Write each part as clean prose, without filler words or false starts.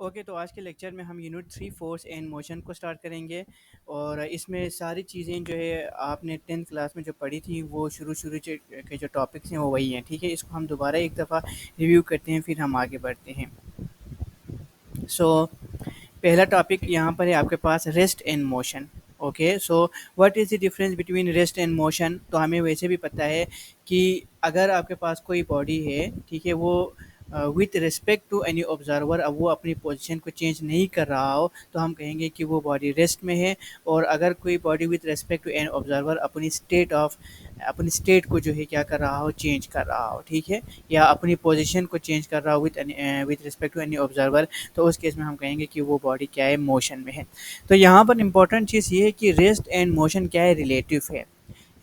Okay, तो आज के लेक्चर में हम यूनिट 3 फोर्स एंड मोशन को स्टार्ट करेंगे। और इसमें सारी चीज़ें जो है आपने 10th क्लास में जो पढ़ी थी वो शुरू के जो टॉपिक्स हैं वो वही हैं। ठीक है, इसको हम दोबारा एक दफ़ा रिव्यू करते हैं, फिर हम आगे बढ़ते हैं। सो पहला टॉपिक यहाँ पर है आपके पास rest and motion. Okay, so what is the difference between rest and motion. तो हमें वैसे भी पता है कि अगर आपके पास कोई बॉडी है, ठीक है, वो with respect to any observer, अब वो अपनी पोजीशन को चेंज नहीं कर रहा हो तो हम कहेंगे कि वो बॉडी रेस्ट में है। और अगर कोई body with respect to an observer अपनी स्टेट को जो है क्या कर रहा हो, चेंज कर रहा हो, ठीक है, या अपनी पोजीशन को चेंज कर रहा हो with respect to any observer, तो उस केस में हम कहेंगे कि वो बॉडी क्या है, मोशन में है। तो यहाँ पर इंपॉर्टेंट चीज़ ये है कि रेस्ट एंड मोशन क्या है, रिलेटिव है।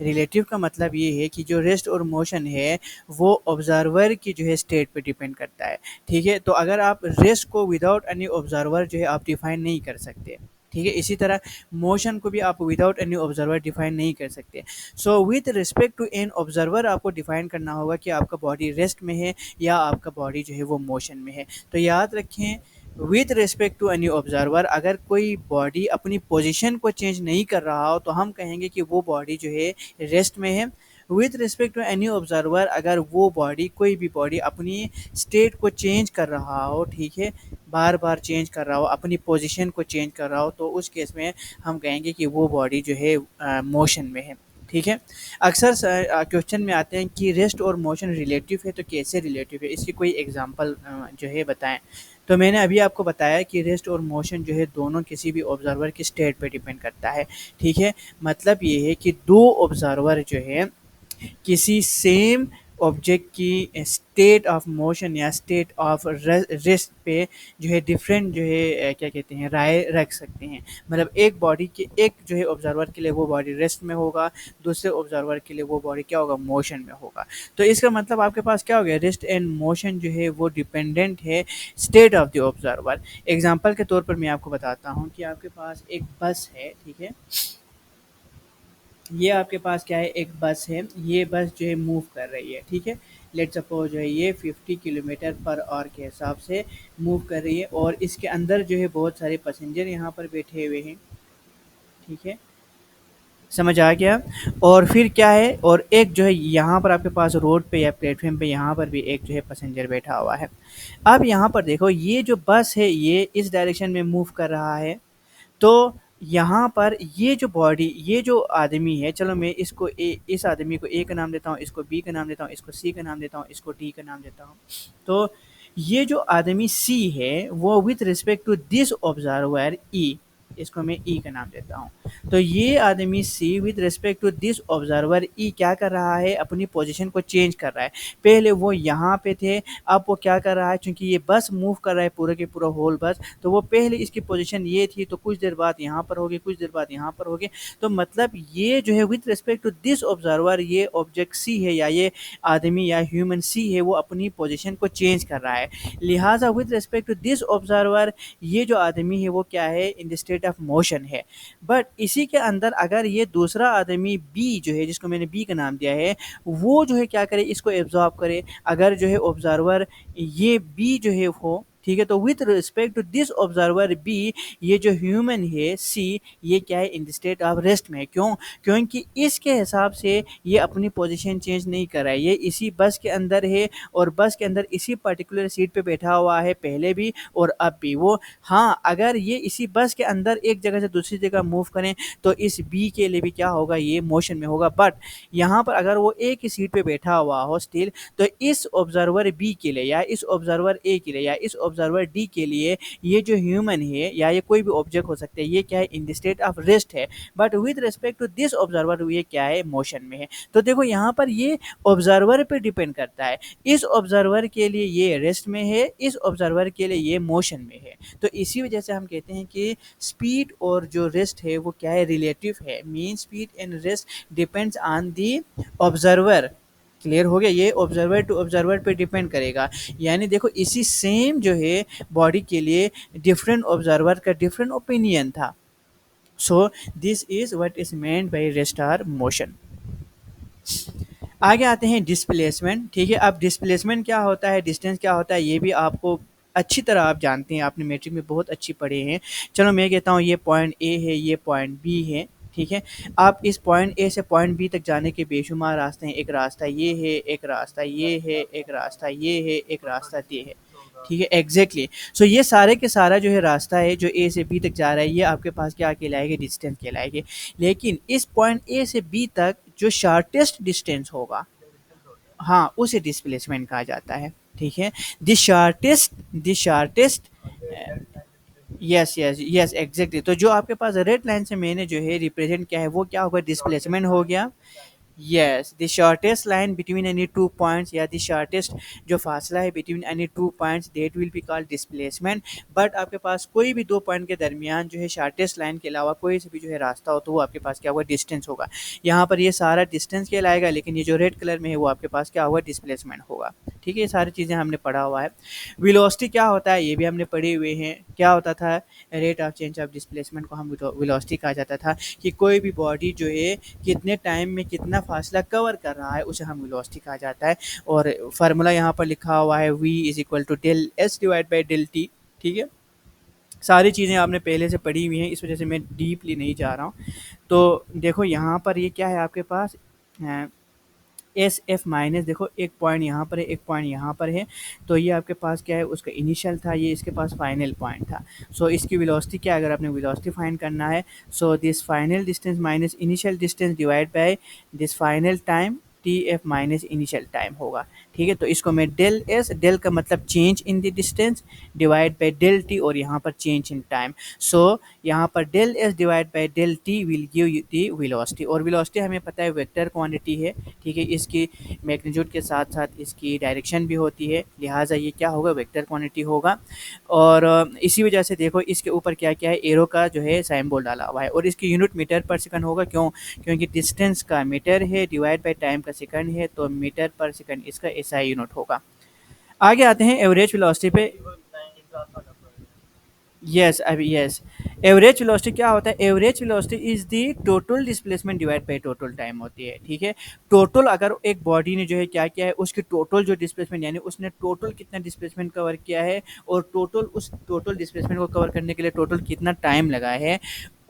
रिलेटिव का मतलब ये है कि जो रेस्ट और मोशन है वो ऑब्जर्वर की जो है स्टेट पे डिपेंड करता है। ठीक है, तो अगर आप रेस्ट को विदाउट एनी ऑब्जर्वर जो है आप डिफाइन नहीं कर सकते। ठीक है, इसी तरह मोशन को भी आप विदाउट एनी ऑब्जर्वर डिफाइन नहीं कर सकते। So with respect to an observer आपको डिफाइन करना होगा कि आपका बॉडी रेस्ट में है या आपका बॉडी जो है वो मोशन में है। तो याद रखें, with respect to any observer, अगर कोई बॉडी अपनी पोजीशन को चेंज नहीं कर रहा हो तो हम कहेंगे कि वो बॉडी जो है रेस्ट में है। With respect to any observer, अगर वो बॉडी, कोई भी बॉडी अपनी स्टेट को चेंज कर रहा हो, ठीक है, बार बार चेंज कर रहा हो, अपनी पोजीशन को चेंज कर रहा हो, तो उस केस में हम कहेंगे कि वो बॉडी जो है मोशन में है। ठीक है, अक्सर क्वेश्चन में आते हैं कि रेस्ट और मोशन रिलेटिव है, तो कैसे रिलेटिव है, इसकी कोई एग्जांपल जो है बताएं। तो मैंने अभी आपको बताया कि रेस्ट और मोशन जो है दोनों किसी भी ऑब्जर्वर की स्टेट पे डिपेंड करता है। ठीक है, मतलब ये है कि दो ऑब्जर्वर जो है किसी सेम ऑब्जेक्ट की स्टेट ऑफ मोशन या स्टेट ऑफ रेस्ट पे जो है डिफरेंट जो है क्या कहते हैं, राय रख सकते हैं। मतलब एक बॉडी के, एक जो है ऑब्जर्वर के लिए वो बॉडी रेस्ट में होगा, दूसरे ऑब्जर्वर के लिए वो बॉडी क्या होगा, मोशन में होगा। तो इसका मतलब आपके पास क्या हो गया, रेस्ट एंड मोशन जो है वो डिपेंडेंट है state of the observer. Example के तौर पर मैं आपको बताता हूँ कि आपके पास एक बस है। ठीक है, ये आपके पास क्या है, एक बस है, ये बस जो है मूव कर रही है। ठीक है, लेट सपोज जो है ये 50 किलोमीटर पर आवर के हिसाब से मूव कर रही है और इसके अंदर जो है बहुत सारे पैसेंजर यहाँ पर बैठे हुए हैं। ठीक है, समझ आ गया। और फिर क्या है, और एक जो है यहाँ पर आपके पास रोड पे या प्लेटफॉर्म पे यहाँ पर भी एक जो है पैसेंजर बैठा हुआ है। अब यहाँ पर देखो, ये जो बस है ये इस डायरेक्शन में मूव कर रहा है। तो यहाँ पर ये जो बॉडी, ये जो आदमी है, चलो मैं इसको इस आदमी को ए का नाम देता हूँ, इसको बी का नाम देता हूँ, इसको सी का नाम देता हूँ, इसको डी का नाम देता हूँ। तो ये जो आदमी सी है वो with respect to this observer E, इसको मैं ई का नाम देता हूँ। तो ये आदमी C with respect to this observer E क्या कर रहा है, अपनी पोजीशन को चेंज कर रहा है। पहले वो यहाँ पे थे, अब वो क्या कर रहा है, क्योंकि ये बस मूव कर रहा है पूरे के पूरा होल बस, तो वो पहले इसकी पोजीशन ये थी, तो कुछ देर बाद यहाँ पर होगी, कुछ देर बाद यहाँ पर होगी। तो मतलब ये जो है with respect to this observer, ये ऑब्जेक्ट सी है या ये आदमी या ह्यूमन सी है, वो अपनी पोजीशन को चेंज कर रहा है। लिहाजा with respect to this observer, ये जो आदमी है वो क्या है, in the state of motion है। बट इसी के अंदर अगर ये दूसरा आदमी बी जो है, जिसको मैंने बी का नाम दिया है, वो जो है क्या करे, इसको एब्जॉर्ब करे। अगर जो है ऑब्जर्वर ये बी जो है हो, ठीक है, तो with respect to this observer B, ये जो ह्यूमन है सी, ये क्या है, in the state of rest में है। क्यों? क्योंकि इसके हिसाब से ये अपनी पोजीशन चेंज नहीं कर रहा है, ये इसी बस के अंदर है और बस के अंदर इसी पर्टिकुलर सीट पे बैठा हुआ है पहले भी और अब भी वो। हाँ, अगर ये इसी बस के अंदर एक जगह से दूसरी जगह मूव करें तो इस बी के लिए भी क्या होगा, ये मोशन में होगा। बट यहाँ पर अगर वो एक ही सीट पे बैठा हुआ हो स्टिल, तो इस ऑब्जर्वर बी के लिए या इस ऑब्जर्वर ए के लिए या इस ऑब्जर्वर डी के लिए, ये जो ह्यूमन है या ये कोई भी ऑब्जेक्ट हो सकता है, ये क्या है, in the state of rest है। But with respect to this observer ये क्या है, मोशन में है। तो देखो यहाँ पर ये ऑब्जर्वर पे डिपेंड करता है, इस ऑब्जर्वर के लिए ये रेस्ट में है, इस ऑब्जर्वर के लिए ये मोशन में है। तो इसी वजह से हम कहते हैं कि स्पीड और जो रेस्ट है वो क्या है, रिलेटिव है। Mean speed and rest depends on the observer. Clear हो गया, ये ऑब्जर्वर टू ऑब्जर्वर पे डिपेंड करेगा। यानी देखो, इसी सेम जो है बॉडी के लिए डिफरेंट ऑब्जर्वर का डिफरेंट ओपिनियन था। सो this is what is meant by rest और मोशन। आगे आते हैं डिस्प्लेसमेंट। ठीक है, अब डिस्प्लेसमेंट क्या होता है, डिस्टेंस क्या होता है, ये भी आपको अच्छी तरह आप जानते हैं, आपने मैट्रिक में बहुत अच्छी पढ़े हैं। चलो मैं कहता हूँ ये पॉइंट ए है, ये पॉइंट बी है, ठीक है। आप इस पॉइंट ए से पॉइंट बी तक जाने के बेशुमार रास्ते हैं। एक रास्ता ये है, एक रास्ता ये है, एक रास्ता ये है, एक रास्ता ये है, ठीक है, एग्जैक्टली। सो ये सारे के सारा जो है रास्ता है जो ए से बी तक जा रहा है, ये आपके पास क्या कहलाएगा, डिस्टेंस कहलाएगी। लेकिन इस पॉइंट ए से बी तक जो शॉर्टेस्ट डिस्टेंस होगा, हाँ, उसे डिस्प्लेसमेंट कहा जाता है, ठीक है। The shortest yes yes yes exactly. तो जो आपके पास रेड लाइन से मैंने जो है रिप्रेजेंट किया है वो क्या होगा, डिस्प्लेसमेंट हो गया। Yes, the shortest line between any two points, या द शॉर्टेस्ट जो फासला है between any two points, that will be called displacement. But आपके पास कोई भी दो पॉइंट के दरमियान जो है शॉर्टेस्ट लाइन के अलावा कोई से भी जो है रास्ता हो तो वो आपके पास क्या होगा, डिस्टेंस होगा। यहाँ पर ये सारा डिस्टेंस कहलाएगा, लेकिन ये जो रेड कलर में है वो आपके पास क्या होगा, डिस्प्लेसमेंट होगा, ठीक है। ये सारी चीज़ें हमने पढ़ा हुआ है। वेलोसिटी क्या होता है ये भी हमने पढ़े हुए हैं। क्या होता था, rate of change of displacement को हम वेलोसिटी कहा जाता था, कि कोई भी बॉडी जो है कितने टाइम में कितना फासला कवर कर रहा है उसे हम वेलोसिटी कहा जाता है। और फार्मूला यहाँ पर लिखा हुआ है v is equal to del S divide by del T, ठीक है। सारी चीज़ें आपने पहले से पढ़ी हुई हैं, इस वजह से मैं डीपली नहीं जा रहा हूँ। तो देखो यहाँ पर ये क्या है आपके पास, एस एफ माइनस, देखो एक पॉइंट यहाँ पर है, एक पॉइंट यहाँ पर है। तो ये आपके पास क्या है, उसका इनिशियल था, ये इसके पास फाइनल पॉइंट था। सो इसकी वेलोसिटी क्या है, अगर आपने वेलोसिटी फाइंड करना है, so this final distance minus initial distance divide by this final time T F minus initial time होगा, ठीक है। तो इसको मैं डेल एस, डेल का मतलब change in the distance, divide by del T, और यहाँ पर चेंज इन टाइम। सो यहाँ पर del S divide by del T will give you the velocity. और वेलोसिटी हमें पता है वेक्टर क्वांटिटी है, ठीक है। इसकी मैग्नीट्यूड के साथ साथ इसकी डायरेक्शन भी होती है, लिहाजा ये क्या होगा, वेक्टर क्वांटिटी होगा। और इसी वजह से देखो इसके ऊपर क्या क्या है, एरो का जो है साइम्बोल डाला हुआ है, और इसकी यूनिट मीटर पर सेकंड होगा। क्यों, क्योंकि डिस्टेंस का मीटर है, डिवाइड बाय टाइम का सेकंड है, तो मीटर पर सेकंड इसका एसआई यूनिट होगा। आगे आते हैं एवरेज वेलोसिटी पे। यस, अभी यस, एवरेज वेलोसिटी क्या होता है, average velocity is the total displacement divide by total time होती है, ठीक है। टोटल अगर एक बॉडी ने जो है क्या किया है, उसकी टोटल जो डिस्प्लेसमेंट, यानी उसने टोटल कितना डिस्प्लेसमेंट कवर किया है, और टोटल उस टोटल डिस्प्लेसमेंट को कवर करने के लिए टोटल कितना टाइम लगा है,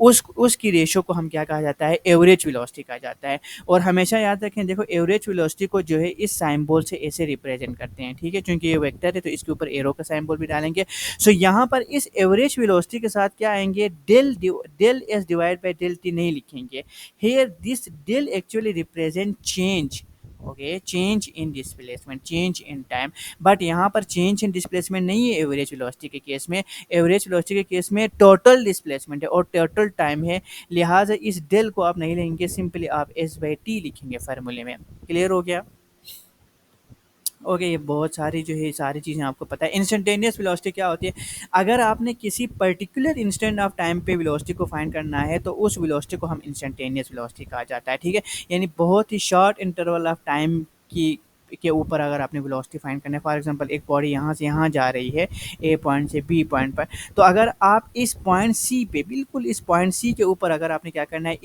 उसकी रेशो को हम क्या कहा जाता है, एवरेज वेलोसिटी कहा जाता है। और हमेशा याद रखें, देखो एवरेज वेलोसिटी को जो है इस साइम्बोल से ऐसे रिप्रेजेंट करते हैं, ठीक है, क्योंकि ये वेक्टर है तो इसके ऊपर एरो का साइम्बोल भी डालेंगे। सो यहाँ पर इस एवरेज वेलोसिटी के साथ क्या आएंगे, del S divide by del T नहीं लिखेंगे। Here this del actually represent change, okay, change in displacement, change in time. But यहाँ पर चेंज इन डिस्प्लेसमेंट नहीं है एवरेज वेलोसिटी के केस में। एवरेज वेलोसिटी के केस में टोटल डिस्प्लेसमेंट है और टोटल टाइम है, लिहाजा इस डेल को आप नहीं लेंगे, सिंपली आप एस बाई टी लिखेंगे फार्मूले में। क्लियर हो गया, ओके। ये बहुत सारी जो है सारी चीज़ें आपको पता है। इंस्टेंटेनियस वेलोसिटी क्या होती है, अगर आपने किसी पर्टिकुलर इंस्टेंट ऑफ टाइम पे वेलोसिटी को फाइंड करना है तो उस वेलोसिटी को हम इंस्टेंटेनियस वेलोसिटी कहा जाता है, ठीक है। यानी बहुत ही शॉर्ट इंटरवल ऑफ टाइम की के ऊपर अगर आपने वेलोसिटी फाइंड करना है, फॉर एग्जांपल एक बॉडी यहाँ से यहाँ जा रही है, ए पॉइंट से बी पॉइंट पर, तो अगर आप इस पॉइंट सी पे, बिल्कुल इस पॉइंट सी के ऊपर अगर आपने क्या करना है,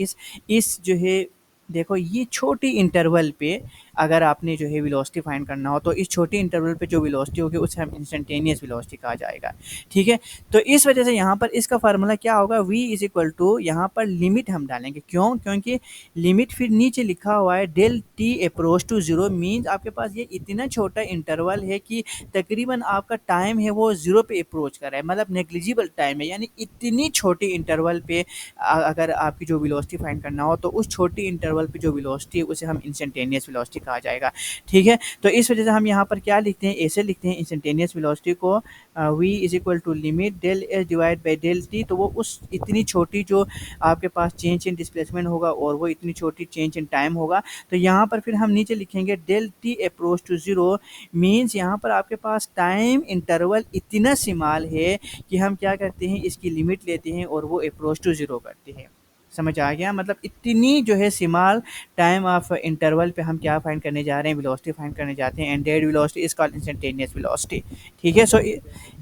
इस जो है, देखो ये छोटी इंटरवल पे अगर आपने जो है वेलोसिटी फाइंड करना हो तो इस छोटे इंटरवल पे जो वेलोसिटी होगी उसे हम इंस्टेंटेनियस वेलोसिटी कहा जाएगा, ठीक है। तो इस वजह से यहाँ पर इसका फार्मूला क्या होगा, v इज इक्वल टू, यहाँ पर लिमिट हम डालेंगे, क्यों, क्योंकि लिमिट फिर नीचे लिखा हुआ है del T approach to zero, means आपके पास ये इतना छोटा इंटरवल है कि तकरीबन आपका टाइम है वो जीरो पे अप्रोच कर रहा है, मतलब नेग्लिजिबल टाइम है। यानी इतनी छोटी इंटरवल पे अगर आपकी जो वेलोसिटी फाइंड करना हो तो उस छोटी इंटरवल पे जो वेलोसिटी है उसे हम इंस्टेंटेनियस वेलोसिटी कहा जाएगा, ठीक है। तो इस वजह से हम यहाँ पर क्या लिखते हैं, ऐसे लिखते हैं इंस्टेंटेनियस वेलोसिटी को, v is equal to limit del S divide by del T. तो वो उस इतनी छोटी जो आपके पास चेंज इन डिस्प्लेसमेंट होगा और वो इतनी छोटी चेंज इन टाइम होगा, तो यहाँ पर फिर हम नीचे लिखेंगे del T approach to zero, means यहाँ पर आपके पास टाइम इंटरवल इतना स्मॉल है कि हम क्या करते हैं, इसकी लिमिट लेते हैं और वो अप्रोच टू जीरो करते हैं। समझ आ गया, मतलब इतनी जो है स्मॉल टाइम ऑफ इंटरवल पे हम क्या फाइंड करने जा रहे हैं, वेलोसिटी फाइंड करने जाते हैं, and that velocity is called instantaneous velocity, ठीक है। सो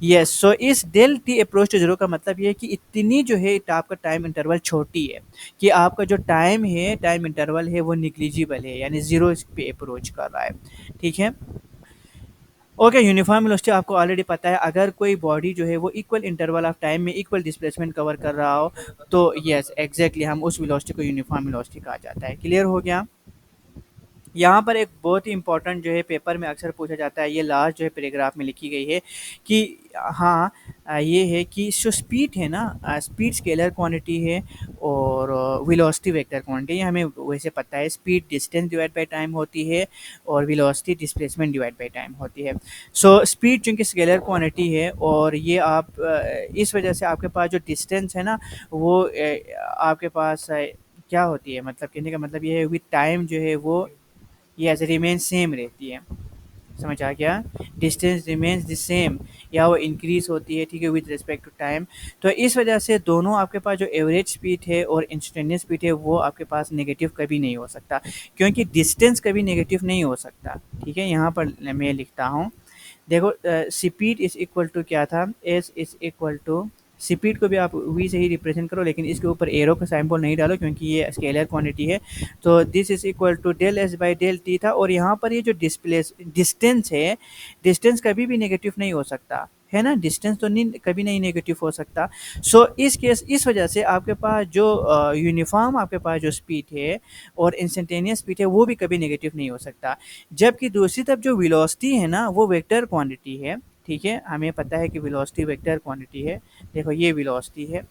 यस, सो इस del T approach to zero का मतलब ये है कि इतनी जो है आपका टाइम इंटरवल छोटी है कि आपका जो टाइम है, टाइम इंटरवल है वो निग्लिजिबल है, यानी जीरो पे अप्रोच कर रहा है, ठीक है। ओके, यूनिफॉर्म वेलोसिटी आपको ऑलरेडी पता है, अगर कोई बॉडी जो है वो इक्वल इंटरवल ऑफ टाइम में इक्वल डिस्प्लेसमेंट कवर कर रहा हो, तो यस एग्जैक्टली हम उस वेलोसिटी को यूनिफॉर्म वेलोसिटी कहा जाता है। क्लियर हो गया? यहाँ पर एक बहुत ही इंपॉर्टेंट जो है पेपर में अक्सर पूछा जाता है, ये लास्ट जो है पैराग्राफ में लिखी गई है कि हाँ, ये है कि जो स्पीड है ना, स्पीड स्केलर क्वांटिटी है और वेलोसिटी वेक्टर क्वांटिटी, ये हमें वैसे पता है। Speed distance divide by time होती है और velocity displacement divide by time होती है। सो स्पीड चूंकि स्केलर क्वांटिटी है और ये आप इस वजह से आपके पास जो डिस्टेंस है ना, वो आपके पास क्या होती है, मतलब कहने का मतलब ये है विद टाइम जो है वो यस रिमेन सेम रहती है। समझ आ गया? डिस्टेंस रिमेन्स द सेम, या वो इंक्रीज होती है, ठीक है, विद रिस्पेक्ट टू टाइम। तो इस वजह से दोनों आपके पास जो एवरेज स्पीड है और इंस्टेंटेनियस स्पीड है वो आपके पास नेगेटिव कभी नहीं हो सकता, क्योंकि डिस्टेंस कभी नेगेटिव नहीं हो सकता। ठीक है, यहाँ पर मैं लिखता हूँ, देखो स्पीड इज इक्वल टू क्या था, S is equal to, speed को भी आप वी से ही रिप्रेजेंट करो, लेकिन इसके ऊपर एरो का सिंबल नहीं डालो क्योंकि ये स्केलर क्वांटिटी है। तो this is equal to del S by del T था, और यहाँ पर ये जो डिस्टेंस है, डिस्टेंस कभी भी नेगेटिव नहीं हो सकता है ना, डिस्टेंस तो नहीं कभी नहीं नेगेटिव हो सकता। सो इस केस इस वजह से आपके पास जो यूनिफॉर्म आपके पास जो स्पीड है और इंस्टेंटेनियस स्पीड है वो भी कभी नेगेटिव नहीं हो सकता। जबकि दूसरी तरफ जो वेलोसिटी है ना वो वेक्टर क्वांटिटी है। ठीक है, हमें पता है कि वेलोसिटी वेक्टर क्वांटिटी है। देखो ये वेलोसिटी है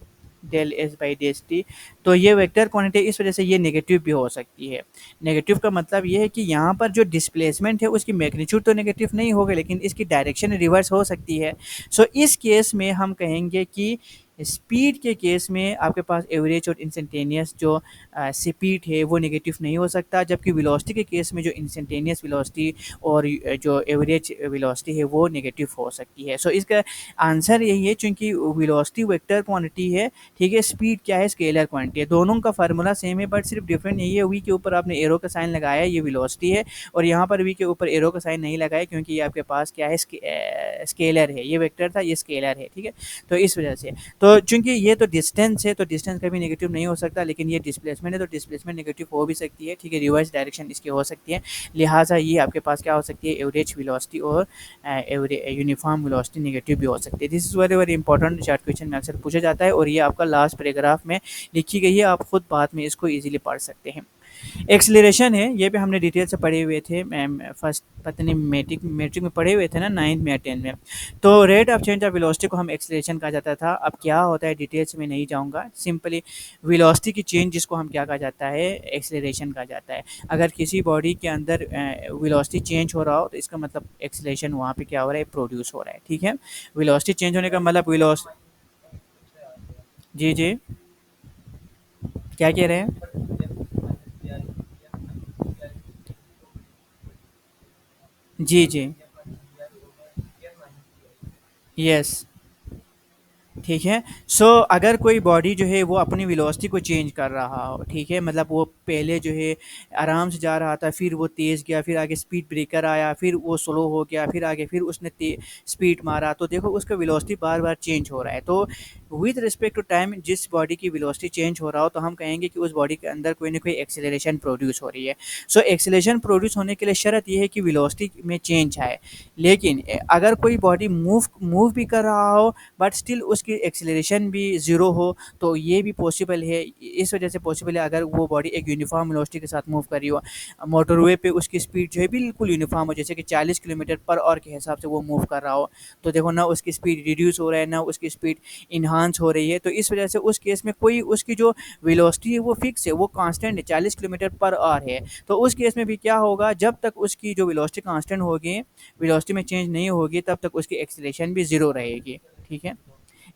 del S by del T, तो ये वेक्टर क्वांटिटी, इस वजह से ये नेगेटिव भी हो सकती है। नेगेटिव का मतलब ये है कि यहाँ पर जो डिस्प्लेसमेंट है उसकी मैग्नीट्यूड तो नेगेटिव नहीं होगा, लेकिन इसकी डायरेक्शन रिवर्स हो सकती है। सो इस केस में हम कहेंगे कि स्पीड के केस में आपके पास एवरेज और इंस्टेंटेनियस जो स्पीड है वो नेगेटिव नहीं हो सकता, जबकि वेलोसिटी के केस में जो इंस्टेंटेनियस वेलोसिटी और जो एवरेज वेलोसिटी है वो नेगेटिव हो सकती है। सो इसका आंसर यही है, चूंकि वेलोसिटी वेक्टर क्वांटिटी है, ठीक है, स्पीड क्या है, स्केलर क्वांटिटी है। दोनों का फार्मूला सेम है, बट सिर्फ डिफरेंट यही है, वी के ऊपर आपने एरो का साइन लगाया, ये वेलोसिटी है, और यहाँ पर वी के ऊपर एरो का साइन नहीं लगाया क्योंकि ये आपके पास क्या है, स्केलर है, ये वेक्टर था, ये स्केलर है। ठीक है, तो इस वजह से, तो चूंकि ये तो डिस्टेंस है, तो डिस्टेंस कभी नेगेटिव नहीं हो सकता, लेकिन ये डिस्प्लेसमेंट है तो डिस्प्लेसमेंट नेगेटिव हो भी सकती है। ठीक है, रिवर्स डायरेक्शन इसकी हो सकती है, लिहाजा ये आपके पास क्या हो सकती है, एवरेज वेलोसिटी और यूनिफॉर्म वेलोसिटी नेगेटिव भी हो सकती है। This is very very important, short question में अक्सर पूछा जाता है और ये आपका लास्ट पैराग्राफ में लिखी गई है, आप खुद बाद में इसको इजीली पढ़ सकते हैं। एक्सेलरेशन है, ये भी हमने डिटेल से पढ़े हुए थे मैम, फर्स्ट पता नहीं मैट्रिक में पढ़े हुए थे ना, 9th में या 10th में। तो rate of change of velocity को हम एक्सेलरेशन कहा जाता था। अब क्या होता है डिटेल्स में नहीं जाऊंगा, सिंपली वेलोसिटी की चेंज जिसको हम क्या कहा जाता है, एक्सेलरेशन कहा जाता है। अगर किसी बॉडी के अंदर वेलोसिटी चेंज हो रहा हो तो इसका मतलब एक्सेलरेशन वहाँ पे क्या हो रहा है, प्रोड्यूस हो रहा है। ठीक है, वेलोसिटी चेंज होने का मतलब वेलोस, जी जी, क्या कह रहे हैं? जी जी, यस, ठीक है। सो अगर कोई बॉडी जो है वो अपनी वेलोसिटी को चेंज कर रहा हो, ठीक है, मतलब वो पहले जो है आराम से जा रहा था, फिर वो तेज़ गया, फिर आगे स्पीड ब्रेकर आया, फिर वो स्लो हो गया, फिर आगे फिर उसने स्पीड मारा, तो देखो उसका वेलोसिटी बार बार चेंज हो रहा है। तो विद रिस्पेक्ट टू टाइम जिस बॉडी की वेलोसिटी चेंज हो रहा हो तो हम कहेंगे कि उस बॉडी के अंदर कोई ना कोई एक्सेलरेशन प्रोड्यूस हो रही है। सो एक्सेलरेशन प्रोड्यूस होने के लिए शर्त यह है कि वेलोसिटी में चेंज आए। लेकिन अगर कोई बॉडी मूव मूव भी कर रहा हो बट स्टिल उसकी एक्सेलरेशन भी ज़ीरो हो, तो ये भी पॉसिबल है। इस वजह से पॉसिबल है अगर वो बॉडी एक यूनिफॉर्म वेलोसिटी के साथ मूव कर रही हो, मोटरवे पे उसकी स्पीड जो है बिल्कुल यूनिफॉर्म हो, जैसे कि 40 किलोमीटर पर आवर के हिसाब से वो मूव कर रहा हो, तो देखो ना उसकी स्पीड रिड्यूस हो रहा है ना उसकी स्पीड इन्हांस हो रही है। तो इस वजह से उस केस में कोई उसकी जो वेलोसिटी है वो फिक्स है, वो कांस्टेंट है, 40 किलोमीटर पर आवर है। तो उस केस में भी क्या होगा, जब तक उसकी जो वेलोसिटी कांस्टेंट होगी, वेलोसिटी में चेंज नहीं होगी, तब तक उसकी एक्सेलरेशन भी ज़ीरो रहेगी। ठीक है,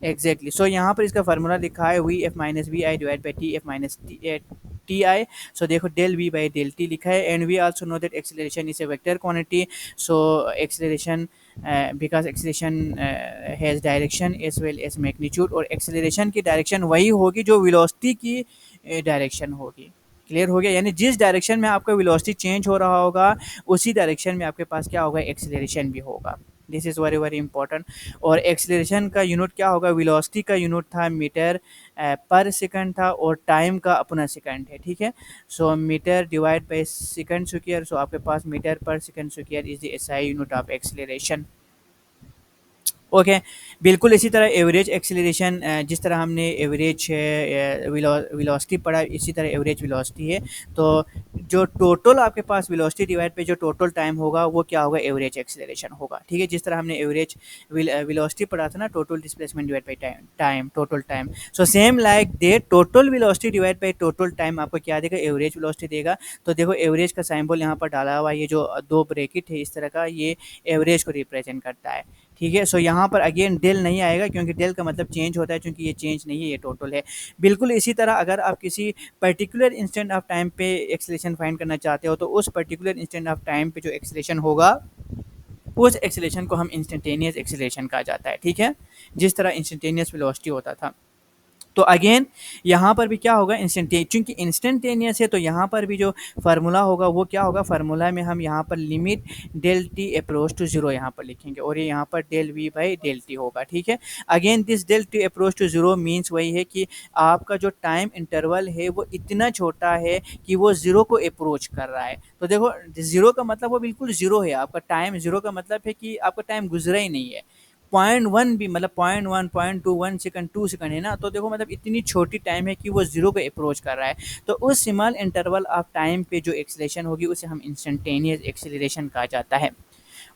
एग्जैक्टली। सो यहाँ पर इसका फार्मूला लिखा है V F minus V I divide by T F minus T I. So देखो del V by del T लिखा है, and we also know that acceleration is a vector quantity. So acceleration because acceleration has direction as well as magnitude, और acceleration की direction वही होगी जो velocity की direction होगी। क्लियर हो गया? यानी जिस डायरेक्शन में आपका वेलोसिटी चेंज हो रहा होगा उसी डायरेक्शन में आपके पास क्या होगा, एक्सेलरेशन भी होगा। This is very very important. और एक्सेलरेशन का यूनिट क्या होगा, वेलोसिटी का यूनिट था मीटर पर सेकंड था, और टाइम का अपना सेकंड है, ठीक है। So metre divide by second square, so आपके पास मीटर पर second square is the SI unit of acceleration. Okay, बिल्कुल इसी तरह एवरेज एक्सेलरेशन, जिस तरह हमने एवरेज वेलोसिटी पढ़ा, इसी तरह एवरेज वेलोसिटी है। तो जो टोटल आपके पास वेलोसिटी डिवाइड पे जो टोटल टाइम होगा वो क्या होगा, एवरेज एक्सेलरेशन होगा, ठीक है। जिस तरह हमने एवरेज वेलोसिटी पढ़ा था ना, total displacement divide by time, total time. So same like they total velocity divide by total time आपको क्या देगा, एवरेज वेलोसिटी देगा। तो देखो एवरेज का सिंबल यहाँ पर डाला हुआ है, ये जो दो ब्रैकेट है इस तरह का, ये एवरेज को रिप्रेजेंट करता है, ठीक है। सो यहाँ पर अगेन डेल नहीं आएगा, क्योंकि डेल का मतलब चेंज होता है, क्योंकि ये चेंज नहीं है, ये टोटल है। बिल्कुल इसी तरह अगर आप किसी पर्टिकुलर इंस्टेंट ऑफ टाइम पे एक्सेलरेशन फाइंड करना चाहते हो, तो उस पर्टिकुलर इंस्टेंट ऑफ टाइम पे जो एक्सेलरेशन होगा, उस एक्सेलरेशन को हम इंस्टेंटेनियस एक्सेलरेशन कहा जाता है, ठीक है। जिस तरह इंस्टेंटेनियस वेलोसिटी होता था। तो अगेन यहाँ पर भी क्या होगा, चूंकि इंस्टेंटेनियस है, तो यहाँ पर भी जो फार्मूला होगा वो क्या होगा, फार्मूला में हम यहाँ पर limit del T approach to zero यहाँ पर लिखेंगे, और ये यहाँ पर del V by del T होगा, ठीक है। Again this del T approach to zero means वही है कि आपका जो टाइम इंटरवल है वो इतना छोटा है कि वो जीरो को अप्रोच कर रहा है। तो देखो जीरो का मतलब वो बिल्कुल जीरो है, आपका टाइम जीरो का मतलब है कि आपका टाइम गुजरा ही नहीं है। 0.1 भी मतलब 0.1 0.21 सेकंड 2 सेकंड है ना, तो देखो मतलब इतनी छोटी टाइम है कि वो जीरो को अप्रोच कर रहा है। तो उस स्मॉल इंटरवल ऑफ टाइम पे जो एक्सेलरेशन होगी उसे हम इंस्टेंटेनियस एक्सेलरेशन कहा जाता है।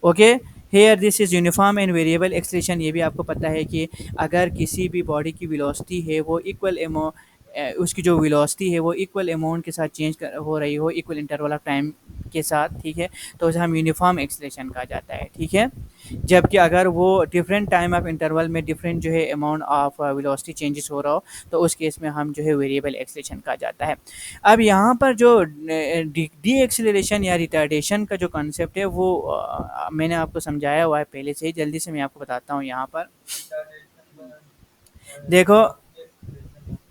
Okay, here this is uniform and variable acceleration. ये भी आपको पता है कि अगर किसी भी बॉडी की वेलोसिटी है वो इक्वल उसकी जो वेलोसिटी है वो इक्वल अमाउंट के साथ चेंज हो रही हो, इक्वल इंटरवल ऑफ टाइम के साथ, ठीक है, तो उसे हम यूनिफॉर्म एक्सेलरेशन कहा जाता है, ठीक है। जबकि अगर वो डिफरेंट टाइम ऑफ इंटरवल में डिफरेंट जो है अमाउंट ऑफ वेलोसिटी चेंजेस हो रहा हो, तो उस केस में हम जो है वेरिएबल एक्सेलरेशन कहा जाता है। अब यहाँ पर जो डी एक्सेलरेशन या रिटार्डेशन का जो कॉन्सेप्ट है वो मैंने आपको समझाया हुआ है पहले से ही, जल्दी से मैं आपको बताता हूँ यहाँ पर। देखो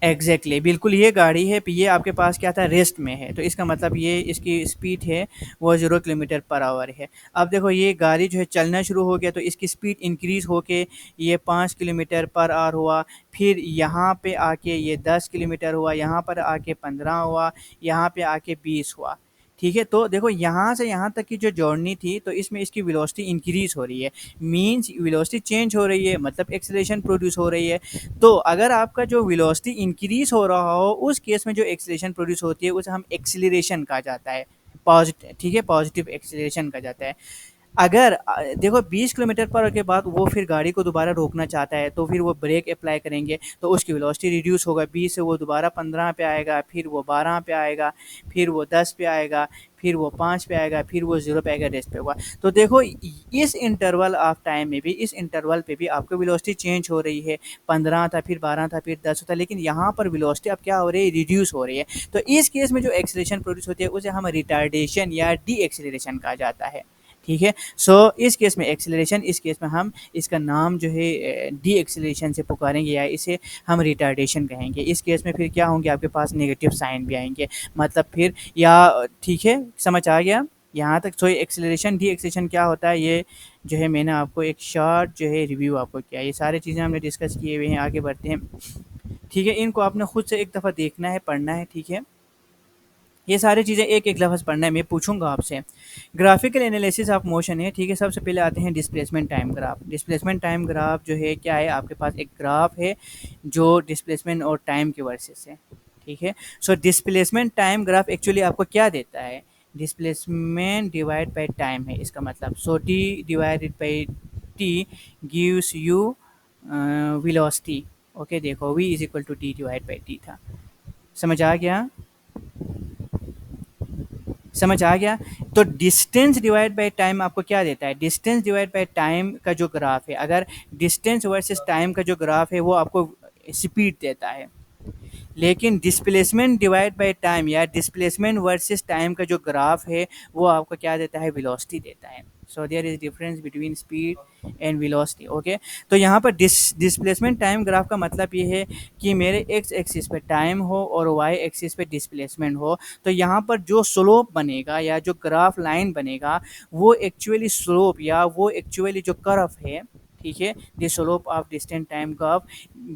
एग्जैक्टली बिल्कुल ये गाड़ी है, ये आपके पास क्या था, रेस्ट में है, तो इसका मतलब ये इसकी स्पीड है वो 0 किलोमीटर पर आवर है। अब देखो ये गाड़ी जो है चलना शुरू हो गया, तो इसकी स्पीड इंक्रीज होके ये 5 किलोमीटर पर आवर हुआ, फिर यहाँ पे आके ये 10 किलोमीटर हुआ, यहाँ पर आके 15 हुआ, यहाँ पे आके 20 हुआ, ठीक है। तो देखो यहाँ से यहाँ तक की जो जर्नी थी, तो इसमें इसकी वेलोसिटी इंक्रीज हो रही है, मींस वेलोसिटी चेंज हो रही है, मतलब एक्सेलरेशन प्रोड्यूस हो रही है। तो अगर आपका जो वेलोसिटी इंक्रीज हो रहा हो, उस केस में जो एक्सेलरेशन प्रोड्यूस होती है उसे हम एक्सीलरेशन कहा जाता है, पॉजिटिव, ठीक है, पॉजिटिव एक्सीलरेशन कहा जाता है। अगर देखो 20 किलोमीटर पर के बाद वो फिर गाड़ी को दोबारा रोकना चाहता है, तो फिर वो ब्रेक अप्लाई करेंगे, तो उसकी वेलोसिटी रिड्यूस होगा, 20 से वो दोबारा 15 पे आएगा, फिर वो 12 पे आएगा, फिर वो 10 पे आएगा, फिर वो 5 पे आएगा, फिर वो 0 पे आएगा, रेस्ट पे होगा। तो देखो इस इंटरवल ऑफ टाइम में भी, इस इंटरवल पे भी आपको वेलोसिटी चेंज हो रही है, 15 था, फिर 12 था, फिर 10 था, लेकिन यहाँ पर वेलोसिटी अब क्या हो रही है, रिड्यूस हो रही है। तो इस केस में जो एक्सेलरेशन प्रोड्यूस होती है उसे हम रिटार्डेशन या डी एक्सेलरेशन कहा जाता है, ठीक है। सो इस केस में एक्सेलरेशन, इस केस में हम इसका नाम जो है डी एक्सेलरेशन से पुकारेंगे या इसे हम रिटार्डेशन कहेंगे। इस केस में फिर क्या होंगे, आपके पास नेगेटिव साइन भी आएंगे, मतलब फिर या, ठीक है, समझ आ गया यहाँ तक। सो एक्सेलरेशन डी एक्सेलरेशन क्या होता है, ये जो है मैंने आपको एक शॉर्ट जो है रिव्यू आपको किया, ये सारी चीज़ें हमने डिस्कस किए हुए हैं, आगे बढ़ते हैं, ठीक है। इनको आपने खुद से एक दफ़ा देखना है, पढ़ना है, ठीक है। ये सारी चीज़ें एक एक लफ्ज़ पढ़ना है, मैं पूछूंगा आपसे। ग्राफिकल एनालिसिस ऑफ मोशन है, ठीक है। सबसे पहले आते हैं displacement time graph. Displacement time graph जो है क्या है, आपके पास एक ग्राफ है जो डिस्प्लेसमेंट और टाइम के वर्सेस है, ठीक है। So displacement time graph actually आपको क्या देता है, डिस्प्लेसमेंट डिवाइड बाई टाइम है इसका मतलब। So T divided by T gives you velocity. Okay, देखो v is equal to T divide by T था, समझ आ गया, समझ आ गया। तो डिस्टेंस डिवाइड बाय टाइम आपको क्या देता है, डिस्टेंस डिवाइड बाय टाइम का जो ग्राफ है, अगर डिस्टेंस वर्सेस टाइम का जो ग्राफ है वो आपको स्पीड देता है, लेकिन डिस्प्लेसमेंट डिवाइड बाय टाइम या डिस्प्लेसमेंट वर्सेस टाइम का जो ग्राफ है वो आपको क्या देता है, वेलोसिटी देता है। So there is difference between speed and velocity. Okay, तो यहाँ पर डिस्प्लेसमेंट टाइम ग्राफ का मतलब ये है कि मेरे एक्स एक्सिस पे टाइम हो और वाई एक्सिस पे डिस्प्लेसमेंट हो, तो यहाँ पर जो स्लोप बनेगा या जो ग्राफ लाइन बनेगा वो एक्चुअली स्लोप या वो एक्चुअली जो कर्व है, ठीक है, the slope of distant time curve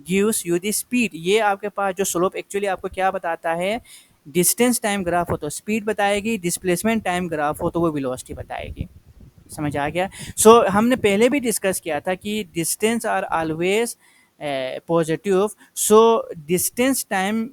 gives you the speed. ये आपके पास जो स्लोप एक्चुअली आपको क्या बताता है, डिस्टेंस टाइम ग्राफ हो तो स्पीड बताएगी, डिस्प्लेसमेंट टाइम ग्राफ हो तो वो वेलोसिटी बताएगी। समझ आ गया? हमने पहले भी डिस्कस किया था कि distance are always positive, so distance time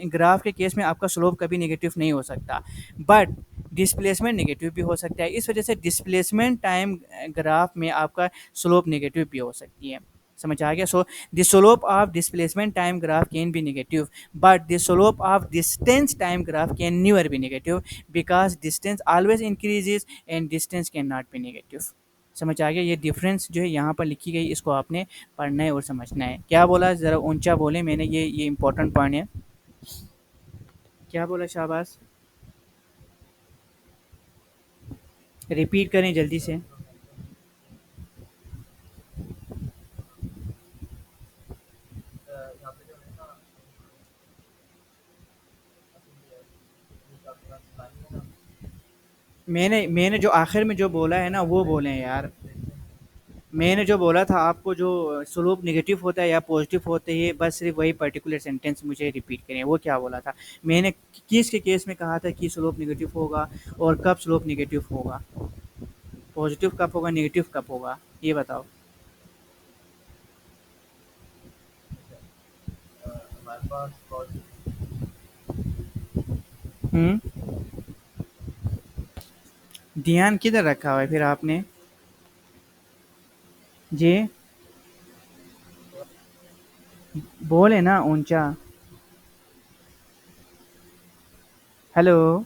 graph के केस में आपका स्लोप कभी नेगेटिव नहीं हो सकता, बट डिस्प्लेसमेंट नेगेटिव भी हो सकता है। इस वजह से डिस्प्लेसमेंट टाइम ग्राफ में आपका स्लोप नेगेटिव भी हो सकती है। समझ आ गया? So the slope of displacement time graph can be negative, but the slope of distance time graph can never be negative because distance always increases and distance cannot be negative। समझ आ गया? ये difference जो है यहाँ पर लिखी गई, इसको आपने पढ़ना है और समझना है। क्या बोला, ज़रा ऊंचा बोले, मैंने ये इंपॉर्टेंट पॉइंट है। क्या बोला शाहबाज? रिपीट करें जल्दी से। मैंने मैंने जो आखिर में जो बोला है ना वो बोले हैं यार। मैंने जो बोला था आपको, जो स्लोप नेगेटिव होता है या पॉजिटिव होते हैं, बस सिर्फ वही पर्टिकुलर सेंटेंस मुझे रिपीट करें। वो क्या बोला था मैंने, किस के केस में कहा था कि स्लोप नेगेटिव होगा और कब स्लोप नेगेटिव होगा, पॉजिटिव कब होगा, नेगेटिव कब होगा, ये बताओ। हम्म, ध्यान किधर रखा हुआ है फिर आपने? जी, बोले ना ऊंचा। हेलो,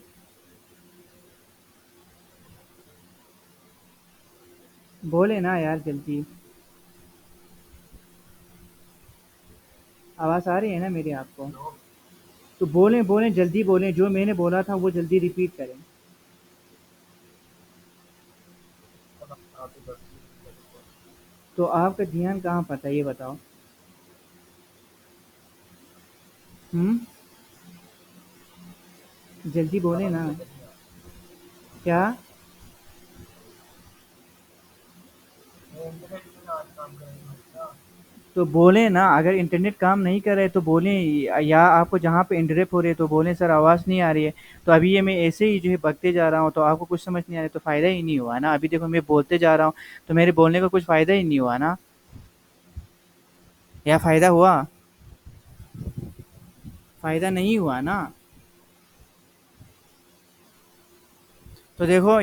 बोले ना यार जल्दी। आवाज़ आ रही है ना मेरी आपको? तो बोलें बोलें, जल्दी बोलें, जो मैंने बोला था वो जल्दी रिपीट करें। तो आपका ध्यान कहाँ पर था ये बताओ। हम्म, जल्दी बोले ना। क्या? तो बोलें ना, अगर इंटरनेट काम नहीं कर रहा है तो बोलें, या आपको जहाँ पे इंटरप्ट हो रही है तो बोलें सर आवाज़ नहीं आ रही है। तो अभी ये मैं ऐसे ही जो है बकते जा रहा हूँ तो आपको कुछ समझ नहीं आ रहा है तो फ़ायदा ही नहीं हुआ ना। अभी देखो मैं बोलते जा रहा हूँ तो मेरे बोलने का कुछ फ़ायदा ही नहीं हुआ ना, या फ़ायदा हुआ? फ़ायदा नहीं हुआ ना। तो देखो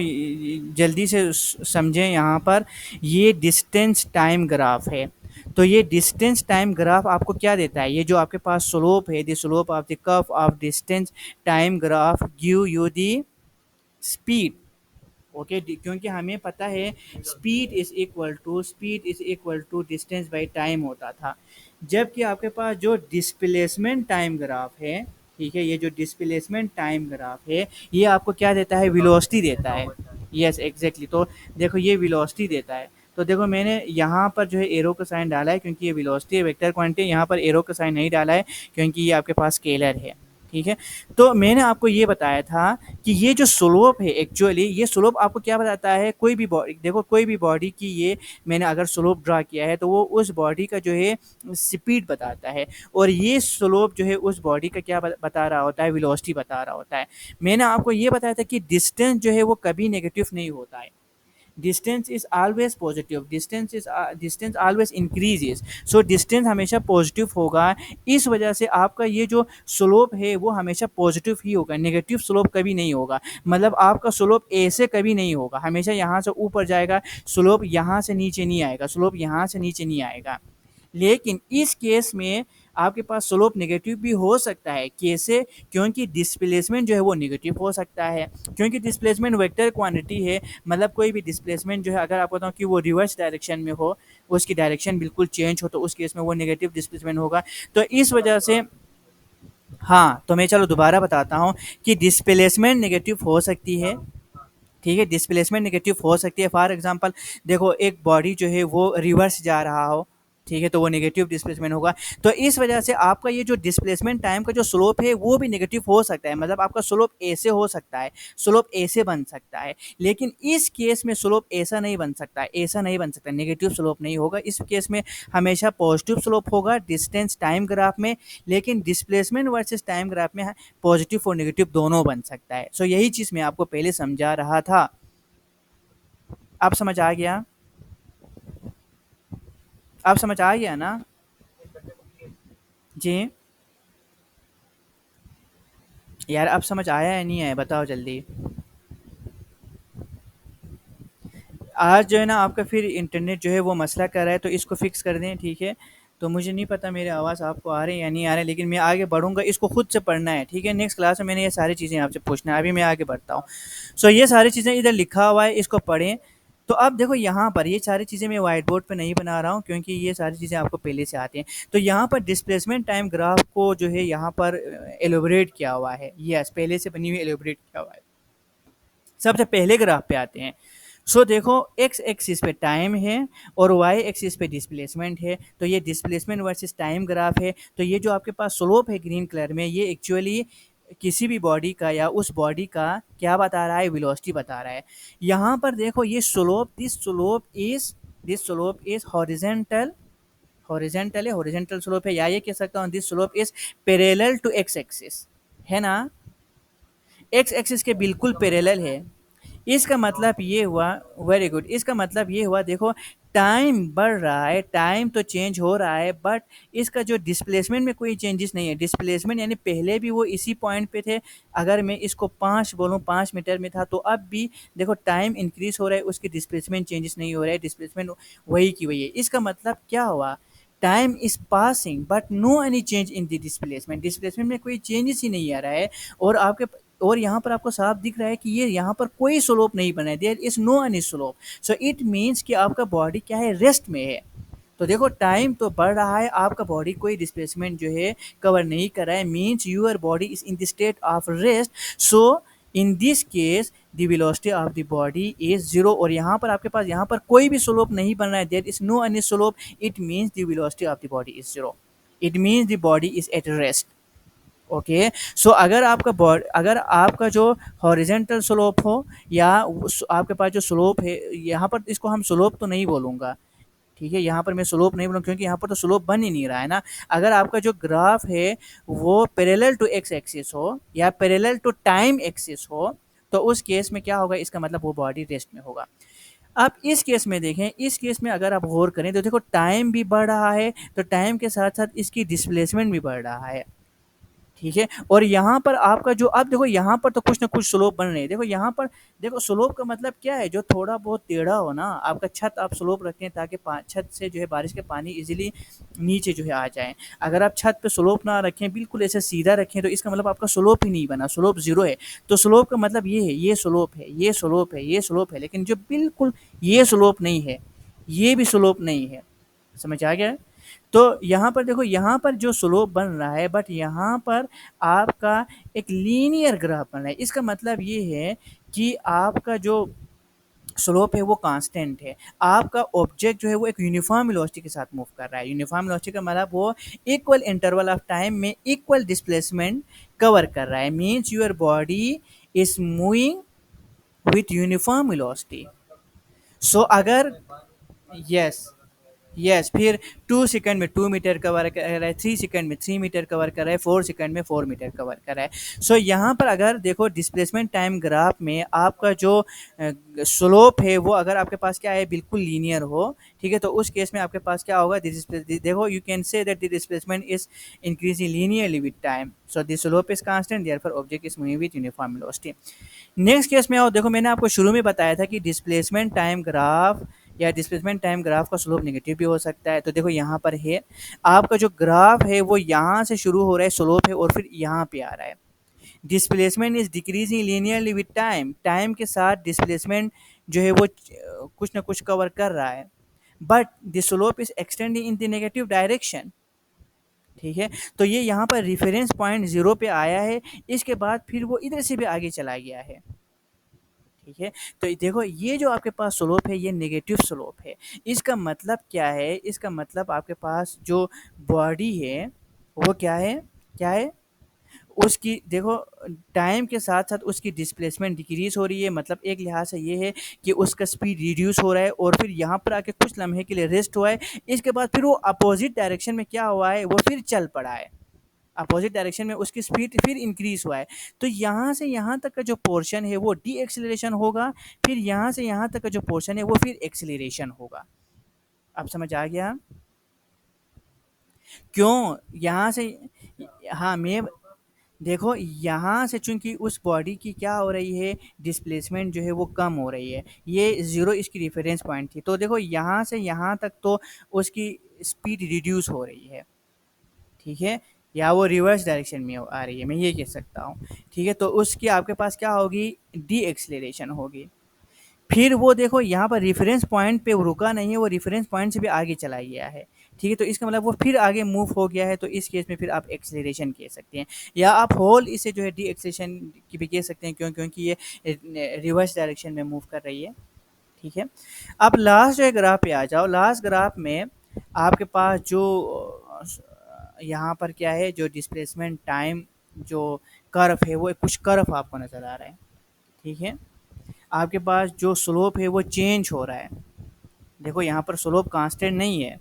जल्दी से समझें यहाँ पर, ये डिस्टेंस टाइम ग्राफ है। तो ये डिस्टेंस टाइम ग्राफ आपको क्या देता है, ये जो आपके पास स्लोप है, the slope of the curve of distance time graph give you the speed. Okay, क्योंकि हमें पता है speed is equal to distance by time होता था, जबकि आपके पास जो डिस्प्लेसमेंट टाइम ग्राफ है, ठीक है, ये जो डिस्प्लेसमेंट टाइम ग्राफ है ये आपको क्या देता है, वेलोसिटी देता है। यस एग्जैक्टली, तो देखो ये वेलोसिटी देता है। तो देखो मैंने यहाँ पर जो है एरो का साइन डाला है क्योंकि ये वेलोसिटी है, वेक्टर क्वांटिटी। यहाँ पर एरो का साइन नहीं डाला है क्योंकि ये आपके पास स्केलर है, ठीक है। तो मैंने आपको ये बताया था कि ये जो स्लोप है, एक्चुअली ये स्लोप आपको क्या बताता है, कोई भी बॉडी, देखो कोई भी बॉडी की ये मैंने अगर स्लोप ड्रा किया है तो वो उस बॉडी का जो है स्पीड बताता है, और ये स्लोप जो है उस बॉडी का क्या बता रहा होता है, वेलोसिटी बता रहा होता है। मैंने आपको ये बताया था कि डिस्टेंस जो है वो कभी नेगेटिव नहीं होता है, distance is always positive, distance always increases, so distance हमेशा पॉजिटिव होगा। इस वजह से आपका ये जो स्लोप है वो हमेशा पॉजिटिव ही होगा, नेगेटिव स्लोप कभी नहीं होगा। मतलब आपका स्लोप ऐसे कभी नहीं होगा, हमेशा यहाँ से ऊपर जाएगा, स्लोप यहाँ से नीचे नहीं आएगा, स्लोप यहाँ से नीचे नहीं आएगा। लेकिन इस केस में आपके पास स्लोप नेगेटिव भी हो सकता है, कैसे? क्योंकि डिस्प्लेसमेंट जो है वो नेगेटिव हो सकता है, क्योंकि डिस्प्लेसमेंट वेक्टर क्वांटिटी है। मतलब कोई भी डिस्प्लेसमेंट जो है, अगर आपको बताऊँ कि वो रिवर्स डायरेक्शन में हो, उसकी डायरेक्शन बिल्कुल चेंज हो, तो उस केस में वो नेगेटिव डिस्प्लेसमेंट होगा। तो इस वजह से, हाँ, तो मैं चलो दोबारा बताता हूँ कि डिस्प्लेसमेंट नेगेटिव हो सकती है, ठीक है, डिस्प्लेसमेंट नेगेटिव हो सकती है। फॉर एग्जांपल देखो एक बॉडी जो है वो रिवर्स जा रहा हो, ठीक है, तो वो नेगेटिव डिस्प्लेसमेंट होगा। तो इस वजह से आपका ये जो डिस्प्लेसमेंट टाइम का जो स्लोप है वो भी नेगेटिव हो सकता है, मतलब आपका स्लोप ऐसे हो सकता है, स्लोप ऐसे बन सकता है। लेकिन इस केस में स्लोप ऐसा नहीं बन सकता, ऐसा नहीं बन सकता, नेगेटिव स्लोप नहीं होगा। इस केस में हमेशा पॉजिटिव स्लोप होगा डिस्टेंस टाइम ग्राफ में, लेकिन डिस्प्लेसमेंट वर्सेस टाइम ग्राफ में पॉजिटिव और नेगेटिव दोनों बन सकता है। सो यही चीज़ मैं आपको पहले समझा रहा था। आप समझ आ गया? आप समझ आ गया ना? जी। यार अब समझ आया या नहीं आया बताओ जल्दी। आज जो है ना आपका फिर इंटरनेट जो है वो मसला कर रहा है, तो इसको फिक्स कर दें, ठीक है। तो मुझे नहीं पता मेरी आवाज़ आपको आ रही है या नहीं आ रही है, लेकिन मैं आगे बढ़ूंगा, इसको खुद से पढ़ना है, ठीक है। नेक्स्ट क्लास में मैंने ये सारी चीज़ें आपसे पूछना है, अभी मैं आगे बढ़ता हूँ। सो ये सारी चीज़ें इधर लिखा हुआ है, इसको पढ़ें। तो अब देखो यहाँ पर ये सारी चीज़ें मैं व्हाइट बोर्ड पे नहीं बना रहा हूँ, क्योंकि ये सारी चीज़ें आपको पहले से आती हैं। तो यहाँ पर डिस्प्लेसमेंट टाइम ग्राफ को जो है यहाँ पर एलोबरेट किया हुआ है, यस पहले से बनी हुई एलोबरेट किया हुआ है। सबसे पहले ग्राफ पे आते हैं। सो देखो एक्स एक्सिस पे टाइम है और वाई एक्सिस पे डिस्प्लेसमेंट है। तो ये डिस्प्लेसमेंट वर्सेस टाइम ग्राफ है। तो ये जो आपके पास स्लोप है ग्रीन कलर में, ये एक्चुअली किसी भी बॉडी का या उस बॉडी का क्या बता रहा है, वेलोसिटी बता रहा है। यहाँ पर देखो ये slope, this slope is horizontal, horizontal है, हॉरिजेंटल स्लोप है, या ये कह सकता हूँ this slope is parallel to X axis, है ना, एक्स एक्सिस के बिल्कुल पैरेलल है। इसका मतलब ये हुआ, वेरी गुड, इसका मतलब ये हुआ देखो टाइम बढ़ रहा है, टाइम तो चेंज हो रहा है, बट इसका जो डिस्प्लेसमेंट में कोई चेंजेस नहीं है। डिस्प्लेसमेंट यानी पहले भी वो इसी पॉइंट पे थे, अगर मैं इसको 5 बोलूँ, 5 मीटर में था, तो अब भी देखो टाइम इंक्रीज हो रहा है, उसकी डिस्प्लेसमेंट चेंजेस नहीं हो रहा है, डिस्प्लेसमेंट वही की वही है। इसका मतलब क्या हुआ, time is passing but no any change in the displacement, displacement में कोई चेंजेस ही नहीं आ रहा है। और आपके और यहाँ पर आपको साफ दिख रहा है कि ये यहाँ पर कोई स्लोप नहीं बना है, there is no any slope. So it means कि आपका बॉडी क्या है, रेस्ट में है। तो देखो टाइम तो बढ़ रहा है, आपका बॉडी कोई डिस्प्लेसमेंट जो है कवर नहीं कर रहा है, means your body is in the state of rest. So in this case the velocity of the body is zero. और यहाँ पर आपके पास यहाँ पर कोई भी स्लोप नहीं बन रहा है, there is no any slope, it means the velocity of the body is zero, it means the body is at rest. Okay. So अगर आपका बॉडी, अगर आपका जो हॉरिजेंटल स्लोप हो या आपके पास जो स्लोप है, यहाँ पर इसको हम स्लोप तो नहीं बोलूँगा, ठीक है, यहाँ पर मैं स्लोप नहीं बोलूँगा क्योंकि यहाँ पर तो स्लोप बन ही नहीं रहा है ना। अगर आपका जो ग्राफ है वो पैरेलल टू एक्स एक्सिस हो या पैरेलल टू टाइम एक्सिस हो, तो उस केस में क्या होगा, इसका मतलब वो बॉडी रेस्ट में होगा। आप इस केस में देखें, इस केस में अगर आप गौर करें तो देखो टाइम भी बढ़ रहा है, तो टाइम के साथ साथ इसकी डिस्प्लेसमेंट भी बढ़ रहा है, ठीक है। और यहाँ पर आपका जो, अब देखो यहाँ पर तो कुछ ना कुछ स्लोप बन रहे हैं। देखो यहाँ पर, देखो स्लोप का मतलब क्या है, जो थोड़ा बहुत टेढ़ा हो ना, आपका छत आप स्लोप रखें ताकि छत से जो है बारिश के पानी इजीली नीचे जो है आ जाए। अगर आप छत पे स्लोप ना रखें, बिल्कुल ऐसे सीधा रखें, तो इसका मतलब आपका स्लोप ही नहीं बना, स्लोप जीरो है। तो स्लोप का मतलब ये है, ये स्लोप है, ये स्लोप है, ये स्लोप है, लेकिन जो बिल्कुल ये स्लोप नहीं है, ये भी स्लोप नहीं है। समझ आ गया? तो यहाँ पर देखो, यहाँ पर जो स्लोप बन रहा है, बट यहाँ पर आपका एक लीनियर ग्राफ बन रहा है। इसका मतलब ये है कि आपका जो स्लोप है वो कांस्टेंट है, आपका ऑब्जेक्ट जो है वो एक यूनिफॉर्म वेलोसिटी के साथ मूव कर रहा है। यूनिफॉर्म वेलोसिटी का मतलब वो इक्वल इंटरवल ऑफ टाइम में इक्वल डिस्प्लेसमेंट कवर कर रहा है, means your body is moving with uniform velocity. So अगर, यस, यस, फिर 2 सेकंड में 2 मीटर कवर कर रहा है, 3 सेकंड में 3 मीटर कवर कर रहा है, 4 सेकंड में 4 मीटर कवर कर रहा है। सो यहाँ पर अगर देखो डिस्प्लेसमेंट टाइम ग्राफ में आपका जो स्लोप है वो अगर आपके पास क्या है, बिल्कुल लीनियर हो, ठीक है, तो उस केस में आपके पास क्या होगा, देखो you can say that the displacement is increasing linearly with time, so the slope is constant, therefore object is moving with uniform velocity. Next case में आओ, देखो मैंने आपको शुरू में बताया था कि डिस्प्लेसमेंट टाइम ग्राफ या डिस्प्लेसमेंट टाइम ग्राफ का स्लोप नेगेटिव भी हो सकता है। तो देखो यहाँ पर है, आपका जो ग्राफ है वो यहाँ से शुरू हो रहा है, स्लोप है, और फिर यहाँ पे आ रहा है। Displacement is decreasing linearly with time, time के साथ डिस्प्लेसमेंट जो है वो कुछ ना कुछ कवर कर रहा है, but the slope is extending in the negative direction, ठीक है। तो ये यहाँ पर रिफरेंस पॉइंट 0 पे आया है, इसके बाद फिर वो इधर से भी आगे चला गया है, ठीक है? तो ये देखो ये जो आपके पास स्लोप है ये नेगेटिव स्लोप है। इसका मतलब क्या है? इसका मतलब आपके पास जो बॉडी है वो क्या है? क्या है? उसकी देखो टाइम के साथ-साथ उसकी डिस्प्लेसमेंट डिक्रीज़ हो रही है, मतलब एक लिहाज से ये है कि उसका स्पीड रिड्यूस हो रहा है और फिर यहाँ पर आके कुछ लम्हे के लिए रेस्ट हुआ है। इसके बाद फिर वो अपोज़िट डायरेक्शन में क्या हुआ है, वो फिर चल पड़ा है। अपोज़िट डायरेक्शन में उसकी स्पीड फिर इंक्रीज़ हुआ है। तो यहाँ से यहाँ तक का जो पोर्शन है वो डी-एक्सेलरेशन होगा, फिर यहाँ से यहाँ तक का जो पोर्शन है वो फिर एक्सेलरेशन होगा। अब समझ आ गया? क्यों? यहाँ से हाँ, मैं देखो यहाँ से चूँकि उस बॉडी की क्या हो रही है, डिस्प्लेसमेंट जो है वो कम हो रही है। ये 0 इसकी रेफ़रेंस पॉइंट थी। तो देखो यहाँ से यहाँ तक तो उसकी स्पीड रिड्यूस हो रही है, ठीक है? या वो रिवर्स डायरेक्शन में आ रही है, मैं ये कह सकता हूँ, ठीक है? तो उसकी आपके पास क्या होगी, डी-एक्सेलरेशन होगी। फिर वो देखो यहाँ पर रेफरेंस पॉइंट पे वो रुका नहीं है, वो रेफरेंस पॉइंट से भी आगे चला गया है, ठीक है? तो इसका मतलब वो फिर आगे मूव हो गया है, तो इस केस में फिर आप एक्सेलरेशन कह सकते हैं या आप होल इसे जो है डी एक्सेलरेशन की भी कह सकते हैं, क्योंकि ये रिवर्स डायरेक्शन में मूव कर रही है, ठीक है? अब लास्ट जो ग्राफ पे आ जाओ, लास्ट ग्राफ में आपके पास जो यहाँ पर क्या है, जो डिस्प्लेसमेंट टाइम जो कर्व है वो कुछ कर्व आपको नज़र आ रहा है, ठीक है? आपके पास जो स्लोप है वो चेंज हो रहा है। देखो यहाँ पर स्लोप कांस्टेंट नहीं है,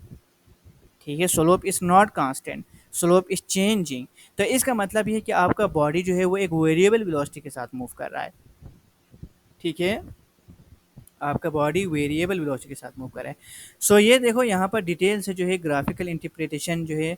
ठीक है? Slope is not constant, slope is changing. तो इसका मतलब ये है कि आपका बॉडी जो है वो एक वेरिएबल वेलोसिटी के साथ मूव कर रहा है, ठीक है? आपका बॉडी वेरिएबल वेलोसिटी के साथ मूव कर रहा है। सो ये देखो यहाँ पर डिटेल से जो है ग्राफिकल इंटरप्रिटेशन जो है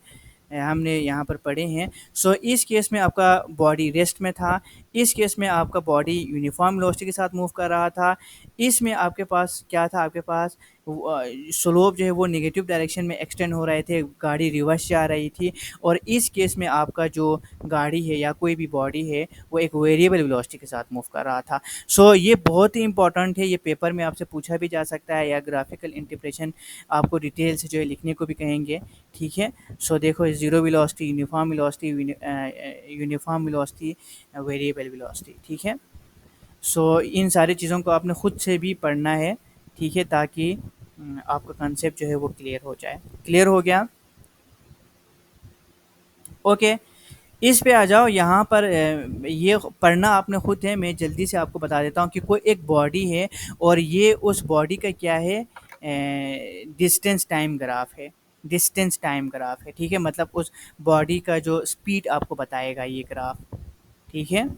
हमने यहाँ पर पढ़े हैं। सो इस केस में आपका बॉडी रेस्ट में था, इस केस में आपका बॉडी यूनिफॉर्म वेलोसिटी के साथ मूव कर रहा था, इसमें आपके पास क्या था, आपके पास स्लोप जो है वो नेगेटिव डायरेक्शन में एक्सटेंड हो रहे थे, गाड़ी रिवर्स जा रही थी, और इस केस में आपका जो गाड़ी है या कोई भी बॉडी है वो एक वेरिएबल वेलोसिटी के साथ मूव कर रहा था। सो ये बहुत ही इंपॉर्टेंट है, ये पेपर में आपसे पूछा भी जा सकता है या ग्राफिकल इंटरप्रिटेशन आपको डिटेल से जो है लिखने को भी कहेंगे, ठीक है? सो देखो zero velocity, uniform velocity, uniform velocity, variable velocity, ठीक है? सो इन सारी चीज़ों को आपने खुद से भी पढ़ना है, ठीक है? ताकि आपका कंसेप्ट जो है वो क्लियर हो जाए। क्लियर हो गया? ओके। इस पे आ जाओ, यहाँ पर ये पढ़ना आपने खुद है, मैं जल्दी से आपको बता देता हूँ कि कोई एक बॉडी है और ये उस बॉडी का क्या है, डिस्टेंस टाइम ग्राफ है, डिस्टेंस टाइम ग्राफ है, ठीक है? मतलब उस बॉडी का जो स्पीड आपको बताएगा ये ग्राफ, ठीक है?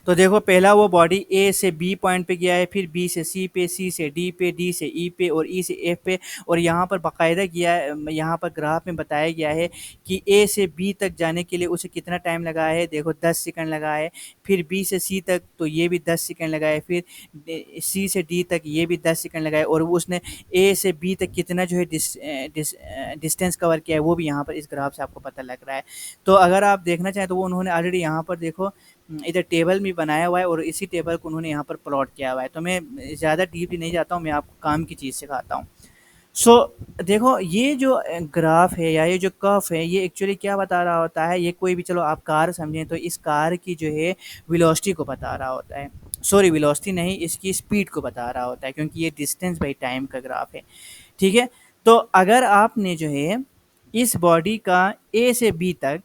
तो देखो पहला वो बॉडी ए से बी पॉइंट पे गया है, फिर बी से सी पे, सी से डी पे, डी से ई पे और ई से एफ पे, और यहाँ पर बाकायदा किया है, यहाँ पर ग्राफ में बताया गया है कि ए से बी तक जाने के लिए उसे कितना टाइम लगा है, देखो 10 सेकंड लगा है, फिर बी से सी तक तो ये भी 10 सेकंड लगा है, फिर सी से डी तक ये भी 10 सेकंड लगा है, और उसने ए से बी तक कितना जो है डिस्टेंस कवर किया है वो भी यहाँ पर इस ग्राफ से आपको पता लग रहा है। तो अगर आप देखना चाहें तो वो उन्होंने ऑलरेडी यहाँ पर देखो इधर टेबल भी बनाया हुआ है और इसी टेबल को उन्होंने यहाँ पर प्लॉट किया हुआ है। तो मैं ज़्यादा डीपली नहीं जाता हूँ, मैं आपको काम की चीज़ सिखाता हूँ। सो देखो ये जो ग्राफ है या ये जो कर्व है ये एक्चुअली क्या बता रहा होता है, ये कोई भी, चलो आप कार समझें तो इस कार की जो है वेलोसिटी को बता रहा होता है, सॉरी वेलोसिटी नहीं, इसकी स्पीड को बता रहा होता है, क्योंकि ये डिस्टेंस बाई टाइम का ग्राफ है, ठीक है? तो अगर आपने जो है इस बॉडी का ए से बी तक,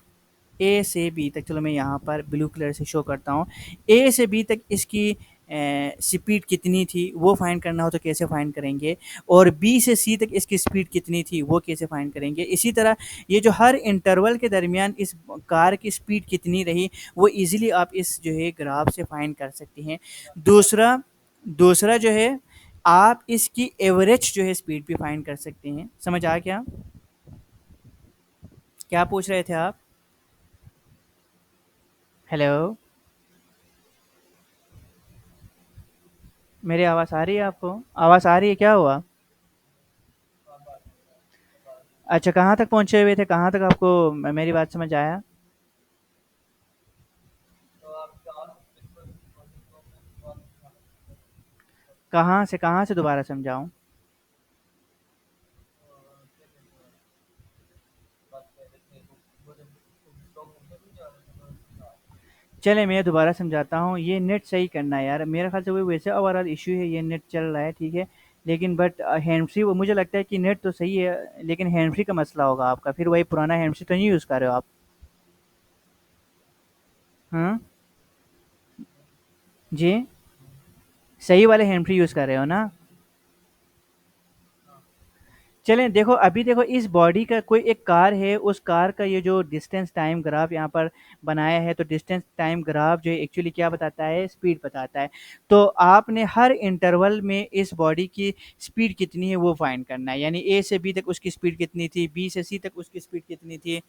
ए से बी तक, चलो मैं यहाँ पर ब्लू कलर से शो करता हूँ, ए से बी तक इसकी स्पीड कितनी थी वो फाइंड करना हो तो कैसे फाइंड करेंगे, और बी से सी तक इसकी स्पीड कितनी थी वो कैसे फाइंड करेंगे। इसी तरह ये जो हर इंटरवल के दरमियान इस कार की स्पीड कितनी रही वो इजीली आप इस जो है ग्राफ से फाइंड कर सकते हैं। दूसरा दूसरा जो है आप इसकी एवरेज जो है स्पीड भी फाइंड कर सकते हैं। समझ आ गया? क्या पूछ रहे थे आप? हेलो, मेरी आवाज़ आ रही है आपको? आवाज़ आ रही है, क्या हुआ? अच्छा, कहाँ तक पहुँचे हुए थे? कहाँ तक आपको मेरी बात समझ आया? कहाँ से दोबारा समझाऊँ? चले मैं दोबारा समझाता हूँ, ये नेट सही करना है यार, मेरे ख्याल से वो वैसे ओवरऑल इशू है, ये नेट चल रहा है ठीक है, लेकिन बट हैंड फ्री, वो मुझे लगता है कि नेट तो सही है लेकिन हैंड फ्री का मसला होगा आपका, फिर वही पुराना हैंड फ्री तो नहीं यूज़ कर रहे हो आप? हाँ जी, सही वाले हैंड फ्री यूज़ कर रहे हो ना? चलें देखो, अभी देखो इस बॉडी का कोई एक कार है, उस कार का ये जो डिस्टेंस टाइम ग्राफ यहाँ पर बनाया है, तो डिस्टेंस टाइम ग्राफ जो है एक्चुअली क्या बताता है, स्पीड बताता है। तो आपने हर इंटरवल में इस बॉडी की स्पीड कितनी है वो फाइंड करना है, यानी ए से बी तक उसकी स्पीड कितनी थी, बी से सी तक उसकी स्पीड कितनी थी,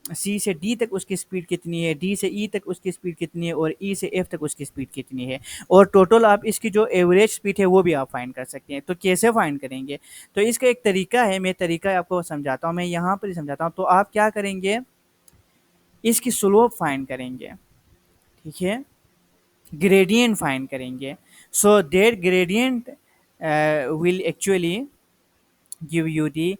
सी से डी तक उसकी स्पीड कितनी है, डी से ई तक उसकी स्पीड कितनी है और ई से एफ तक उसकी स्पीड कितनी है, और टोटल आप इसकी जो एवरेज स्पीड है वो भी आप फाइंड कर सकते हैं। तो कैसे फाइंड करेंगे? तो इसका एक तरीका है, मैं तरीका आपको समझाता हूँ, मैं यहाँ पर ही समझाता हूँ। तो आप क्या करेंगे, इसकी स्लोप फाइंड करेंगे, ठीक है, ग्रेडियंट फाइंड करेंगे। So that gradient will actually give you the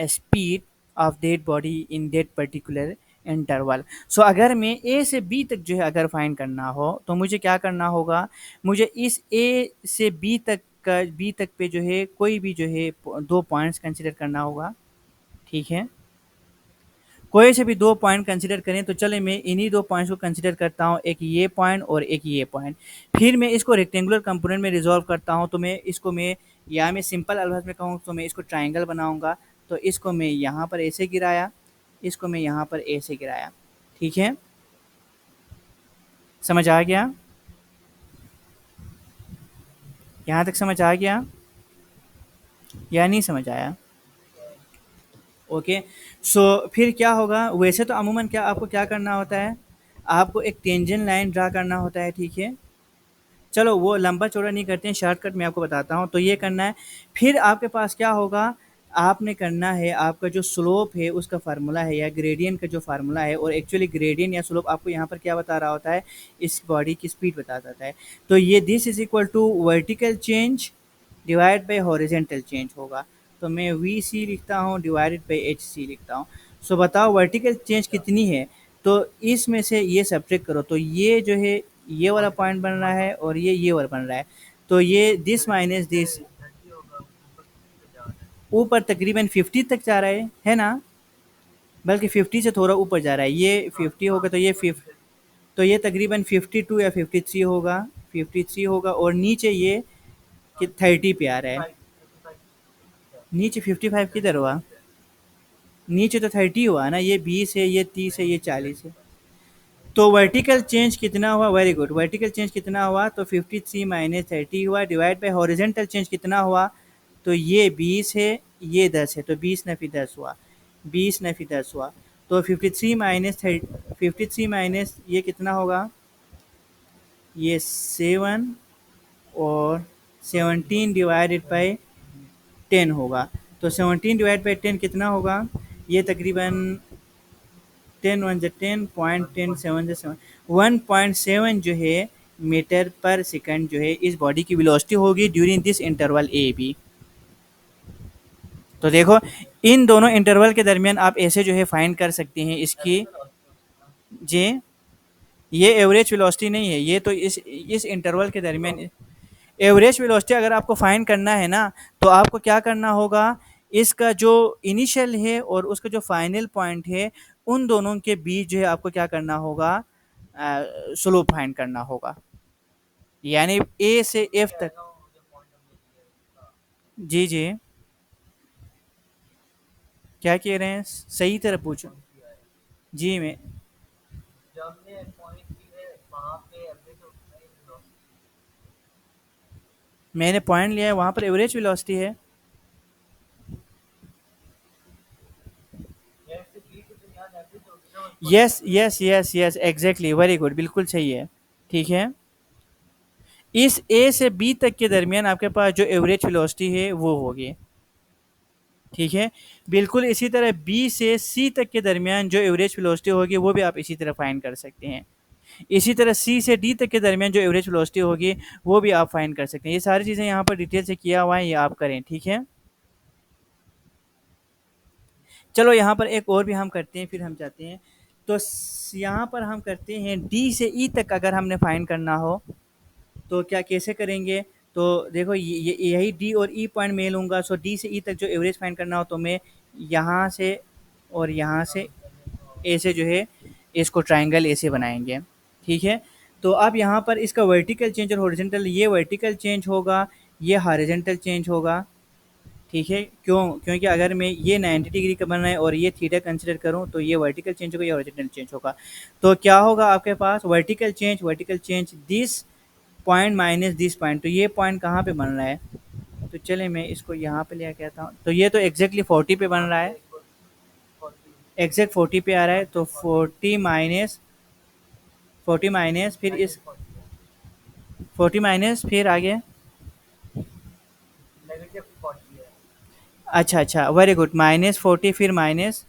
speed of that body in that particular interval. So अगर मैं ए से बी तक जो है अगर फाइंड करना हो तो मुझे क्या करना होगा, मुझे इस ए से बी तक का, बी तक पे जो है कोई भी जो है दो पॉइंट्स कंसिडर करना होगा, ठीक है, कोई से भी दो पॉइंट कंसिडर करें, तो चले मैं इन्हीं दो पॉइंट्स को कंसिडर करता हूँ, एक ये पॉइंट और एक ये पॉइंट। फिर मैं इसको रेक्टेंगुलर कंपोनेंट में रिजॉल्व करता हूँ, तो मैं इसको मैं, या मैं सिंपल अल्फाज में कहूँ तो मैं इसको ट्राइंगल बनाऊंगा। तो इसको मैं यहाँ पर ऐसे गिराया, इसको मैं यहाँ पर ऐसे गिराया, ठीक है, समझ आ गया? यहाँ तक समझ आ गया या नहीं समझ आया? ओके। सो फिर क्या होगा, वैसे तो अमूमन क्या आपको क्या करना होता है, आपको एक टेंजेंट लाइन ड्रा करना होता है, ठीक है, चलो वो लंबा चौड़ा नहीं करते हैं, शॉर्टकट मैं आपको बताता हूँ। तो ये करना है, फिर आपके पास क्या होगा, आपने करना है, आपका जो स्लोप है उसका फार्मूला है, या ग्रेडियंट का जो फार्मूला है, और एक्चुअली ग्रेडियंट या स्लोप आपको यहाँ पर क्या बता रहा होता है, इस बॉडी की स्पीड बता देता है। तो ये this is equal to vertical change divide by horizontal change होगा। तो मैं वी सी लिखता हूँ डिवाइडेड बाई एच सी लिखता हूँ। सो बताओ वर्टिकल चेंज कितनी है, तो इसमें से ये सब्ट्रैक्ट करो, तो ये जो है ये वाला पॉइंट बन रहा है और ये वाला बन रहा है, तो ये दिस माइनस दिस ऊपर तकरीबन 50 तक जा रहा है ना, बल्कि 50 से थोड़ा ऊपर जा रहा है, ये 50 होगा, तो ये 50, तो ये तकरीबन 52 या 53 होगा, 53 होगा, और नीचे ये कि 30 पे आ रहा है, नीचे 55 किधर हुआ, नीचे तो 30 हुआ ना, ये 20 है, ये 30 है, ये 40 है। तो वर्टिकल चेंज कितना हुआ, वेरी गुड, वर्टिकल चेंज कितना हुआ, तो 53 माइनस 30 हुआ, डिवाइड बाय हॉरिजेंटल चेंज कितना हुआ, तो ये 20 है, ये 10 है, तो 20 नफी 10 हुआ, 20 नफी 10 हुआ। तो 53 माइनस 53 माइनस ये कितना होगा, ये 7, और 17 डिवाइडेड बाई 10 होगा। तो 17 डिवाइड बाई 10 कितना होगा, ये तकरीबन 10 वन जो 10.10 7 जो 1.7 जो है मीटर पर सेकंड जो है इस बॉडी की वेलोसिटी होगी during this interval A B. तो देखो इन दोनों इंटरवल के दरमियान आप ऐसे जो है फाइंड कर सकते हैं इसकी, जे ये एवरेज वेलोसिटी नहीं है, ये तो इस इंटरवल के दरमियान एवरेज वेलोसिटी अगर आपको फाइंड करना है ना, तो आपको क्या करना होगा, इसका जो इनिशियल है और उसका जो फाइनल पॉइंट है, उन दोनों के बीच जो है आपको क्या करना होगा, स्लोप फाइंड करना होगा, यानी ए से एफ तक। जी जी, क्या कह रहे हैं, सही तरह पूछो। जी मैंने पॉइंट लिया है, वहाँ पर एवरेज वेलोसिटी है। Yes yes yes yes exactly, very good, बिल्कुल सही है, ठीक है। इस ए से बी तक के दरमियान आपके पास जो एवरेज वेलोसिटी है वो होगी, ठीक है। बिल्कुल इसी तरह बी से सी तक के दरमियान जो एवरेज वेलोसिटी होगी वो भी आप इसी तरह फाइंड कर सकते हैं। इसी तरह सी से डी तक के दरमियान जो एवरेज वेलोसिटी होगी वो भी आप फाइंड कर सकते हैं। ये सारी चीज़ें यहाँ पर डिटेल से किया हुआ है, ये आप करें, ठीक है। चलो यहाँ पर एक और भी हम करते हैं, फिर हम जाते हैं। तो यहाँ पर हम करते हैं डी से ई तक अगर हमने फाइंड करना हो तो क्या कैसे करेंगे? तो देखो ये यही डी और ई पॉइंट मैं लूँगा, सो डी से ई तक जो एवरेज फाइंड करना हो तो मैं यहाँ से और यहाँ से ऐसे जो है इसको ट्रायंगल ऐसे बनाएंगे, ठीक है? तो अब यहाँ पर इसका वर्टिकल चेंज और हॉरिजॉन्टल, ये वर्टिकल चेंज होगा, ये हॉरिजॉन्टल चेंज होगा, ठीक है? क्यों? क्योंकि अगर मैं ये 90 डिग्री का बन रहा है और ये थीटा कंसीडर करूँ तो ये वर्टिकल चेंज होगा, ये हॉरिजॉन्टल चेंज होगा। तो क्या होगा आपके पास vertical change this point minus this point, तो ये पॉइंट कहाँ पे बन रहा है? तो चलिए मैं इसको यहाँ पे लेके आता हूँ, तो ये तो एग्जैक्टली 40 पे बन रहा है, एग्जैक्ट 40 पे आ रहा है, तो 40 माइनस फिर इस 40 माइनस फिर आगे, अच्छा अच्छा वेरी गुड, माइनस 40 फिर minus,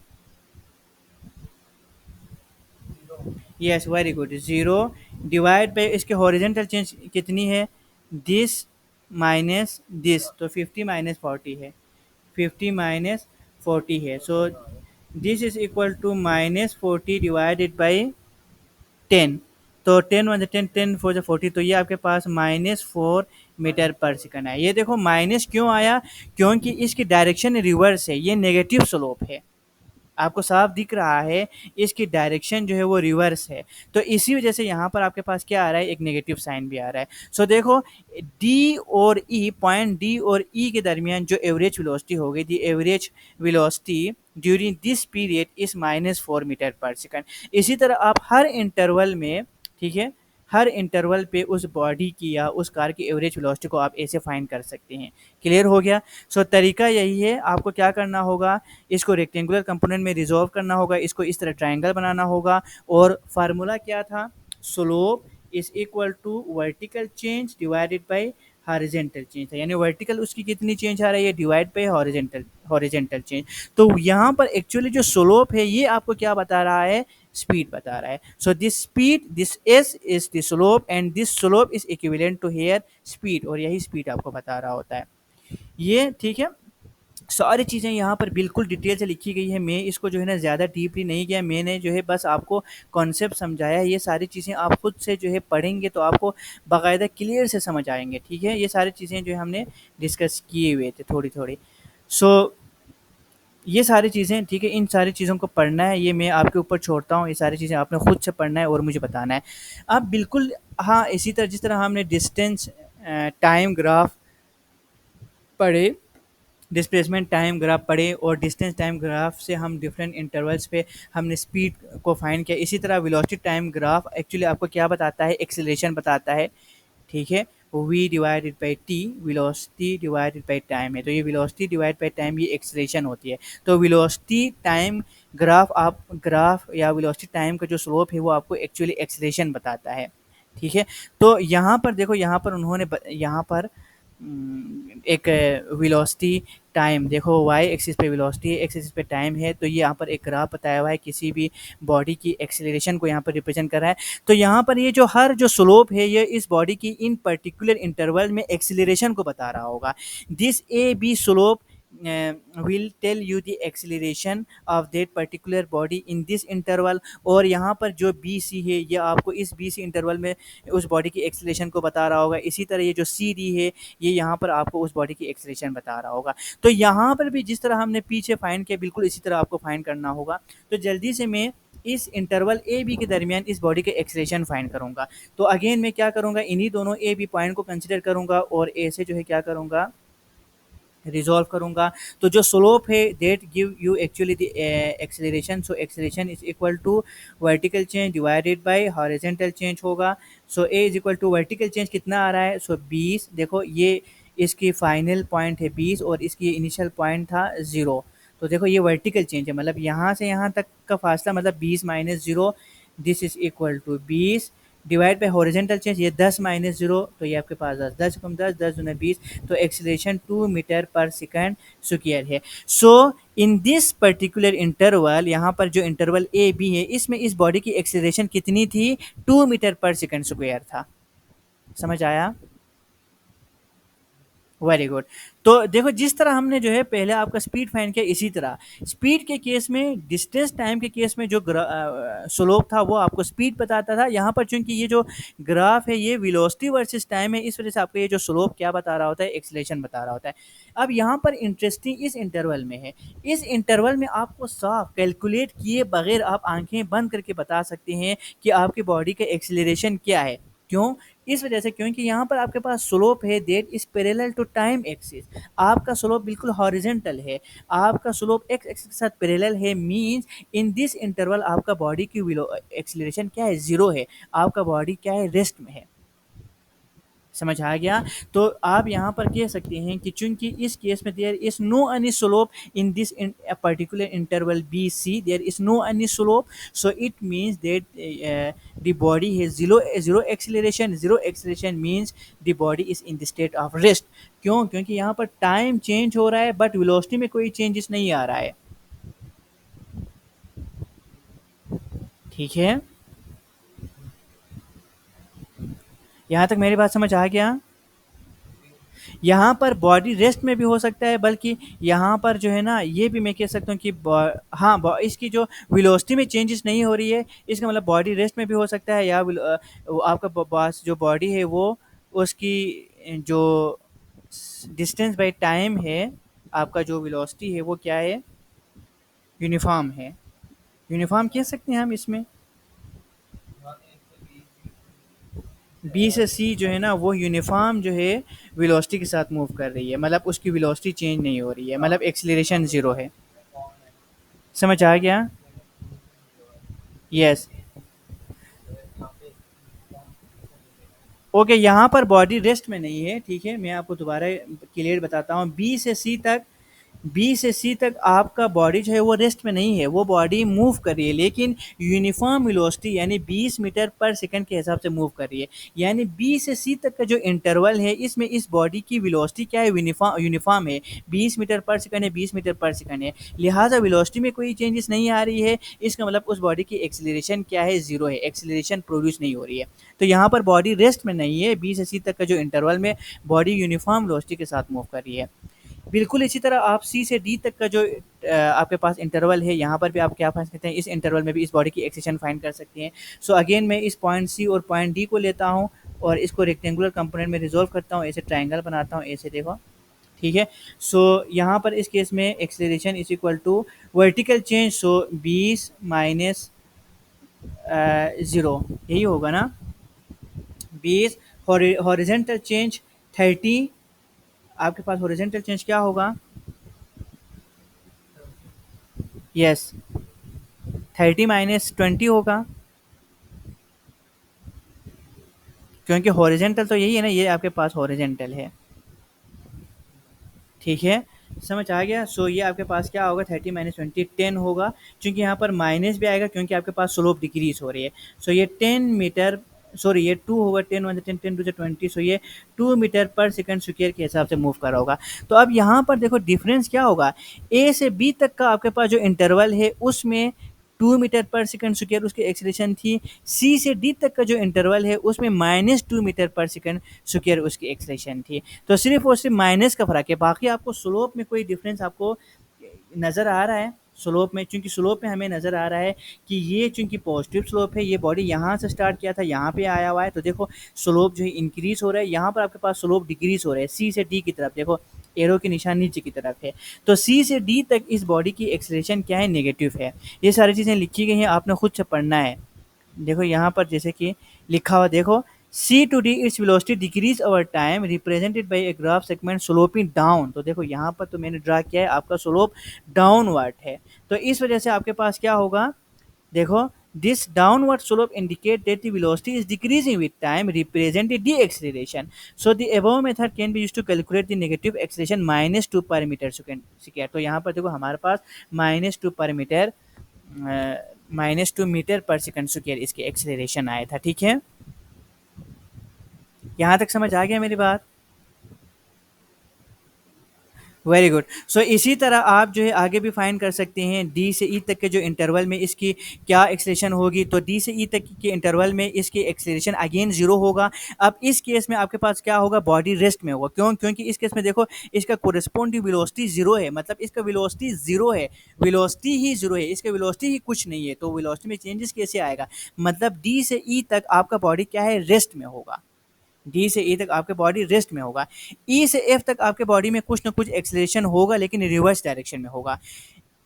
yes very good, zero divide by इसके हॉरिजॉन्टल चेंज कितनी है? दिस माइनस दिस, तो 50 माइनस 40 है, 50 माइनस 40 है, so this is equal to minus 40 divided by 10, तो 10 वन 10, 10 फोर जो 40, तो ये आपके पास -4 मीटर पर सेकंड है। ये देखो माइनस क्यों आया? क्योंकि इसकी डायरेक्शन रिवर्स है, ये नेगेटिव स्लोप है, आपको साफ दिख रहा है, इसकी डायरेक्शन जो है वो रिवर्स है, तो इसी वजह से यहाँ पर आपके पास क्या आ रहा है? एक नेगेटिव साइन भी आ रहा है। सो देखो डी और ई, पॉइंट डी और ई के दरमियान जो एवरेज वेलोसिटी हो गई थी, average velocity during this period is -4 metre पर सेकंड। इसी तरह आप हर इंटरवल में, ठीक है, हर इंटरवल पे उस बॉडी की या उस कार की एवरेज वेलोसिटी को आप ऐसे फाइंड कर सकते हैं। क्लियर हो गया? सो तरीका यही है, आपको क्या करना होगा, इसको रेक्टेंगुलर कंपोनेंट में रिजॉल्व करना होगा, इसको इस तरह ट्रायंगल बनाना होगा, और फार्मूला क्या था? Slope is equal to vertical change divided by horizontal change था, यानी वर्टिकल उसकी कितनी चेंज आ रही है divide by horizontal, horizontal change. तो यहाँ पर एक्चुअली जो स्लोप है ये आपको क्या बता रहा है? स्पीड बता रहा है। So this speed, this S is the slope and this slope is equivalent to here speed, और यही स्पीड आपको बता रहा होता है ये, ठीक है? सारी चीज़ें यहाँ पर बिल्कुल डिटेल से लिखी गई है, मैं इसको जो है ना ज़्यादा डीपली नहीं गया, मैंने जो है बस आपको कॉन्सेप्ट समझाया है। ये सारी चीज़ें आप खुद से जो है पढ़ेंगे तो आपको बाकायदा क्लियर से समझ आएंगे, ठीक है? ये सारी चीज़ें जो है हमने डिस्कस किए हुए थे थोड़ी थोड़ी। सो ये सारी चीज़ें, ठीक है, इन सारी चीज़ों को पढ़ना है, ये मैं आपके ऊपर छोड़ता हूँ, ये सारी चीज़ें आपने खुद से पढ़ना है और मुझे बताना है। आप बिल्कुल, हाँ, इसी तरह जिस तरह हमने डिस्टेंस टाइम ग्राफ पढ़े, डिस्प्लेसमेंट टाइम ग्राफ पढ़े, और डिस्टेंस टाइम ग्राफ से हम डिफरेंट इंटरवल्स पे हमने स्पीड को फाइंड किया, इसी तरह वेलोसिटी टाइम ग्राफ एक्चुअली आपको क्या बताता है? एक्सेलरेशन बताता है, ठीक है? v divided by T, velocity divided by time है, तो ये वेलोसिटी डिवाइड बाई टाइम ये एक्सेलरेशन होती है। तो वेलोसिटी टाइम ग्राफ, आप ग्राफ या वेलोसिटी टाइम का जो स्लोप है वो आपको एक्चुअली एक्सेलरेशन बताता है, ठीक है? तो यहाँ पर देखो, यहाँ पर उन्होंने यहाँ पर एक वेलोसिटी टाइम देखो, वाई एक्सिस पे वेलोसिटी है, एक्स एक्सिस पे टाइम है, तो ये यहाँ पर एक ग्राफ बताया हुआ है किसी भी बॉडी की एक्सेलरेशन को यहाँ पर रिप्रेजेंट कर रहा है। तो यहाँ पर ये जो हर जो स्लोप है ये इस बॉडी की इन पर्टिकुलर इंटरवल में एक्सेलरेशन को बता रहा होगा। This A B slope will tell you the acceleration of that particular body in this interval, और यहाँ पर जो बी सी है ये आपको इस बी सी इंटरवल में उस बॉडी की एक्सेलरेशन को बता रहा होगा। इसी तरह ये जो सी डी है ये यहाँ पर आपको उस बॉडी की एक्सेलरेशन बता रहा होगा। तो यहाँ पर भी जिस तरह हमने पीछे फाइंड किया बिल्कुल इसी तरह आपको फाइंड करना होगा। तो जल्दी से मैं इस इंटरवल ए बी के दरमियान इस बॉडी के एक्सेलरेशन फाइंड करूंगा। तो अगेन मैं क्या करूंगा, इन्हीं दोनों ए बी पॉइंट को कंसिडर करूंगा और ए से जो है क्या करूंगा, रिजॉल्व करूंगा। तो जो स्लोप है that give you actually the acceleration, so acceleration is equal to vertical change divided by horizontal change होगा। So A is equal to vertical change कितना आ रहा है? सो 20, देखो ये इसकी फाइनल पॉइंट है 20 और इसकी इनिशियल पॉइंट था 0। तो देखो ये वर्टिकल चेंज है, मतलब यहाँ से यहाँ तक का फासला मतलब 20 minus 0, this is equal to 20 divide by horizontal change, ये 10 माइनस 0, तो ये आपके पास 10, 10 कम 10, 10 दूना 20, तो एक्सेलरेशन 2 मीटर पर सेकंड स्क्वायर है। सो इन दिस पर्टिकुलर इंटरवल, यहाँ पर जो इंटरवल ए बी है इसमें इस बॉडी की एक्सेलरेशन कितनी थी? 2 मीटर पर सेकंड स्क्वायर था। समझ आया? Very good. तो देखो जिस तरह हमने जो है पहले आपका स्पीड फाइंड किया, इसी तरह स्पीड के केस में, डिस्टेंस टाइम के केस में जो स्लोप था वो आपको स्पीड बताता था। यहाँ पर चूंकि ये जो ग्राफ है ये वेलोसिटी वर्सेस टाइम है, इस वजह से आपको ये जो स्लोप क्या बता रहा होता है, एक्सीलरेशन बता रहा होता है। अब यहाँ पर इंटरेस्टिंग इस इंटरवल में है, इस इंटरवल में आपको साफ कैलकुलेट किए बगैर आप आंखें बंद करके बता सकते हैं कि आपकी बॉडी का एक्सीलरेशन क्या है। क्यों? इस वजह से क्योंकि यहाँ पर आपके पास स्लोप है that is parallel to time axis. आपका स्लोप बिल्कुल हॉरिजेंटल है, आपका स्लोप एक्स एक्सिस के साथ पैरेलल है, मींस इन दिस इंटरवल आपका बॉडी की एक्सीलरेशन क्या है, जीरो है। आपका बॉडी क्या है, रेस्ट में है। समझ आ गया? तो आप यहाँ पर कह सकते हैं कि चूंकि इस केस में there is no any slope in this particular interval B C, there is no any slope, so it means that the body है zero acceleration. Zero acceleration means the body is in the state of rest. क्यों? क्योंकि यहाँ पर time change हो रहा है but velocity में कोई चेंजेस नहीं आ रहा है। ठीक है, यहाँ तक मेरी बात समझ आ गया? यहाँ पर बॉडी रेस्ट में भी हो सकता है, बल्कि यहाँ पर जो है ना ये भी मैं कह सकता हूँ कि हाँ इसकी जो वेलोसिटी में चेंजेस नहीं हो रही है, इसका मतलब बॉडी रेस्ट में भी हो सकता है, या वो आपका बॉस जो बॉडी है वो उसकी जो डिस्टेंस बाय टाइम है, आपका जो वेलोसिटी है वो क्या है, यूनिफॉर्म है। यूनिफॉर्म कह सकते हैं हम इसमें। बी से सी जो है ना वो यूनिफॉर्म जो है वेलोसिटी के साथ मूव कर रही है, मतलब उसकी वेलोसिटी चेंज नहीं हो रही है, मतलब एक्सीलरेशन जीरो है। समझ आ गया? यस। ओके, यहाँ पर बॉडी रेस्ट में नहीं है, ठीक है, मैं आपको दोबारा क्लियर बताता हूँ। बी से सी तक आपका बॉडी जो है वो रेस्ट में नहीं है, वो बॉडी मूव कर रही है, लेकिन यूनिफॉर्म वेलोसिटी यानी 20 मीटर पर सेकंड के हिसाब से मूव कर रही है। यानी बी से सी तक का जो इंटरवल है इसमें इस बॉडी की वेलोसिटी क्या है, यूनिफॉर्म यूनिफॉर्म है, 20 मीटर पर सेकंड है, 20 मीटर पर सेकंड है। लिहाजा वेलोसिटी में कोई चेंजेस नहीं आ रही है, इसका मतलब उस बॉडी की एक्सीलरेशन क्या है, जीरो है, एक्सीलरेशन प्रोड्यूस नहीं हो रही है। तो यहाँ पर बॉडी रेस्ट में नहीं है, बी से सी तक का जो इंटरवल में बॉडी यूनिफॉर्म वेलोसिटी के साथ मूव कर रही है। बिल्कुल इसी तरह आप सी से डी तक का जो आपके पास इंटरवल है, यहाँ पर भी आप क्या फाइंड सकते हैं, इस इंटरवल में भी इस बॉडी की एक्सेशन फाइंड कर सकते हैं। सो अगेन मैं इस पॉइंट सी और पॉइंट डी को लेता हूँ और इसको रेक्टेंगुलर कंपोनेंट में रिजोल्व करता हूँ, ऐसे ट्राइंगल बनाता हूँ, ऐसे देखो। ठीक है, सो यहाँ पर इस केस में acceleration is equal to vertical change, so 20 minus 0, यही होगा ना, 20, हॉरिजेंटल चेंज 30, आपके पास हॉरिजेंटल चेंज क्या होगा, यस 30 माइनस 20 होगा, क्योंकि हॉरिजेंटल तो यही है ना, ये आपके पास हॉरिजेंटल है। ठीक है, समझ आ गया? सो ये आपके पास क्या होगा, 30 माइनस 20 10 होगा, क्योंकि यहाँ पर माइनस भी आएगा क्योंकि आपके पास स्लोप डिक्रीज हो रही है। सो ये 10 मीटर, सॉरी ये 2 होगा, 10 वन 10 10 टू 20, सो ये 2 मीटर पर सेकंड स्क्वायर के हिसाब से मूव कर रहा होगा। तो अब यहाँ पर देखो डिफरेंस क्या होगा, ए से बी तक का आपके पास जो इंटरवल है उसमें 2 मीटर पर सेकंड स्क्वायर उसकी एक्सीलरेशन थी, सी से डी तक का जो इंटरवल है उसमें -2 मीटर पर सेकंड स्क्वायर उसकी एक्सीलरेशन थी। तो सिर्फ और सिर्फ माइनस का फ़र्क है, बाकी आपको स्लोप में कोई डिफरेंस आपको नज़र आ रहा है? स्लोप में, चूँकि स्लोप में हमें नज़र आ रहा है कि ये चूँकि पॉजिटिव स्लोप है, ये बॉडी यहाँ से स्टार्ट किया था, यहाँ पे आया हुआ है, तो देखो स्लोप जो है इंक्रीज़ हो रहा है, यहाँ पर आपके पास स्लोप डिक्रीज़ हो रहा है, सी से डी की तरफ देखो, एरो के निशान नीचे की तरफ है। तो सी से डी तक इस बॉडी की एक्सेलरेशन क्या है, नेगेटिव है। ये सारी चीज़ें लिखी गई हैं, आपने खुद से पढ़ना है। देखो यहाँ पर जैसे कि लिखा हुआ देखो, C to D its velocity decrease over time represented by a graph segment sloping down। तो देखो यहाँ पर तो मैंने ड्रा किया है, आपका स्लोप डाउनवर्ड है, तो इस वजह से आपके पास क्या होगा, देखो this downward slope indicate that the velocity is decreasing with time represent the deceleration। So the above method can be used to calculate the negative acceleration -2 per meter square। तो यहाँ पर देखो हमारे पास -2 पर मीटर -2 मीटर पर second square इसकी acceleration आया था। ठीक है, यहाँ तक समझ आ गया मेरी बात? Very good. सो इसी तरह आप जो है आगे भी फाइंड कर सकते हैं डी से ई तक के जो इंटरवल में इसकी क्या एक्सेलेरेशन होगी। तो डी से ई तक के इंटरवल में इसकी एक्सेलेरेशन अगेन जीरो होगा। अब इस केस में आपके पास क्या होगा, बॉडी रेस्ट में होगा। क्यों? क्योंकि इस केस में देखो इसका कोरिस्पोंडिंग वेलोसिटी जीरो है, मतलब इसका वेलोसिटी जीरो है, वेलोसिटी ही जीरो है, इसका वेलोसिटी ही कुछ नहीं है। तो वेलोसिटी में चेंजेस कैसे आएगा, मतलब डी से ई तक आपका बॉडी क्या है, रेस्ट में होगा। डी से ई तक आपके बॉडी रेस्ट में होगा। ई से एफ तक आपके बॉडी में कुछ ना कुछ एक्सेलरेशन होगा, लेकिन रिवर्स डायरेक्शन में होगा।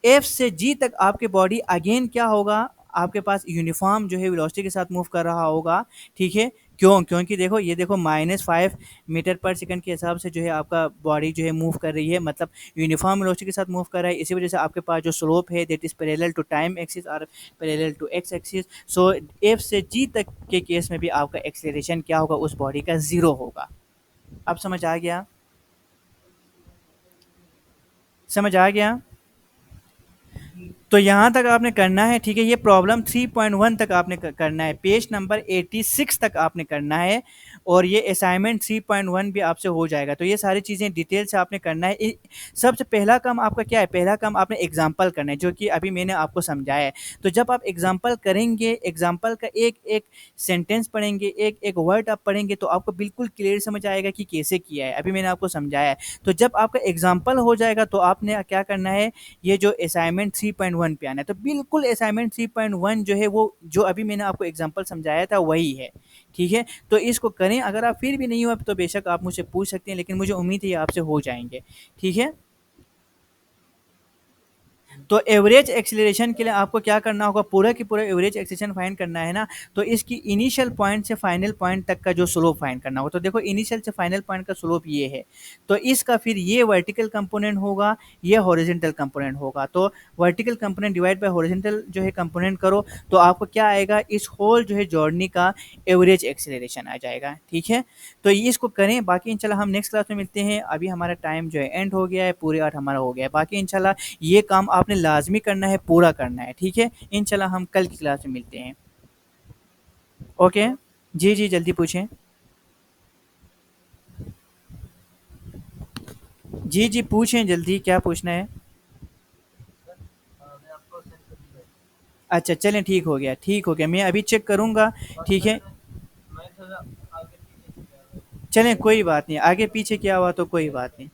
एफ से जी तक आपके बॉडी अगेन क्या होगा, आपके पास यूनिफॉर्म जो है वेलोसिटी के साथ मूव कर रहा होगा। ठीक है, क्यों? क्योंकि देखो ये देखो -5 मीटर पर सेकंड के हिसाब से जो है आपका बॉडी जो है मूव कर रही है, मतलब यूनिफॉर्म वेलोसिटी के साथ मूव कर रहा है। इसी वजह से आपके पास जो स्लोप है that is parallel to time axis और parallel to X axis. So F से जी तक के केस में भी आपका एक्सेलरेशन क्या होगा, उस बॉडी का जीरो होगा। अब समझ आ गया? समझ आ गया? तो यहाँ तक आपने करना है। ठीक है, ये प्रॉब्लम 3.1 तक आपने करना है, पेज नंबर 86 तक आपने करना है, और ये असाइनमेंट 3.1 भी आपसे हो जाएगा। तो ये सारी चीज़ें डिटेल से आपने करना है। सबसे पहला काम आपका क्या है, पहला काम आपने एग्जाम्पल करना है, जो कि अभी मैंने आपको समझाया है। तो जब आप एग्जाम्पल करेंगे, एग्जाम्पल का एक एक सेंटेंस पढ़ेंगे, एक एक वर्ड आप पढ़ेंगे, तो आपको बिल्कुल क्लियर समझ आएगा कि कैसे किया है। अभी मैंने आपको समझाया है। तो जब आपका एग्जाम्पल हो जाएगा तो आपने क्या करना है, ये जो असाइनमेंट 3.1 पे आना है। तो बिल्कुल असाइनमेंट 3.1 जो है वो जो अभी मैंने आपको एग्जांपल समझाया था वही है। ठीक है, तो इसको करें। अगर आप फिर भी नहीं हुआ तो बेशक आप मुझसे पूछ सकते हैं, लेकिन मुझे उम्मीद है ये आपसे हो जाएंगे। ठीक है, तो एवरेज एक्सीलरेशन के लिए आपको क्या करना होगा, पूरा की पूरा एवरेज एक्सीलरेशन फाइंड करना है ना। तो इसकी इनिशियल पॉइंट से फाइनल पॉइंट तक का जो स्लोप फाइंड करना होगा। तो देखो इनिशियल से फाइनल पॉइंट का स्लोप ये है, तो इसका फिर ये वर्टिकल कंपोनेंट होगा, ये हॉरिजॉन्टल कंपोनेंट होगा। तो vertical component divide by horizontal जो है कंपोनेंट करो, तो आपको क्या आएगा, इस होल जो है जर्नी का एवरेज एक्सीलरेशन आ जाएगा। ठीक है, तो ये इसको करें। बाकी इंशाल्लाह हम नेक्स्ट क्लास में मिलते हैं। अभी हमारा टाइम जो है एंड हो गया है, पूरे 8 हमारा हो गया है। बाकी इंशाल्लाह ये काम आपने लाजमी करना है, पूरा करना है। ठीक है, इंशाल्लाह हम कल की क्लास में मिलते हैं। ओके, जी जी जल्दी पूछें। जी जी पूछें जल्दी, क्या पूछना है? अच्छा चलें, ठीक हो गया, ठीक हो गया, मैं अभी चेक करूँगा। ठीक है, चलें कोई बात नहीं, आगे पीछे क्या हुआ तो कोई बात नहीं।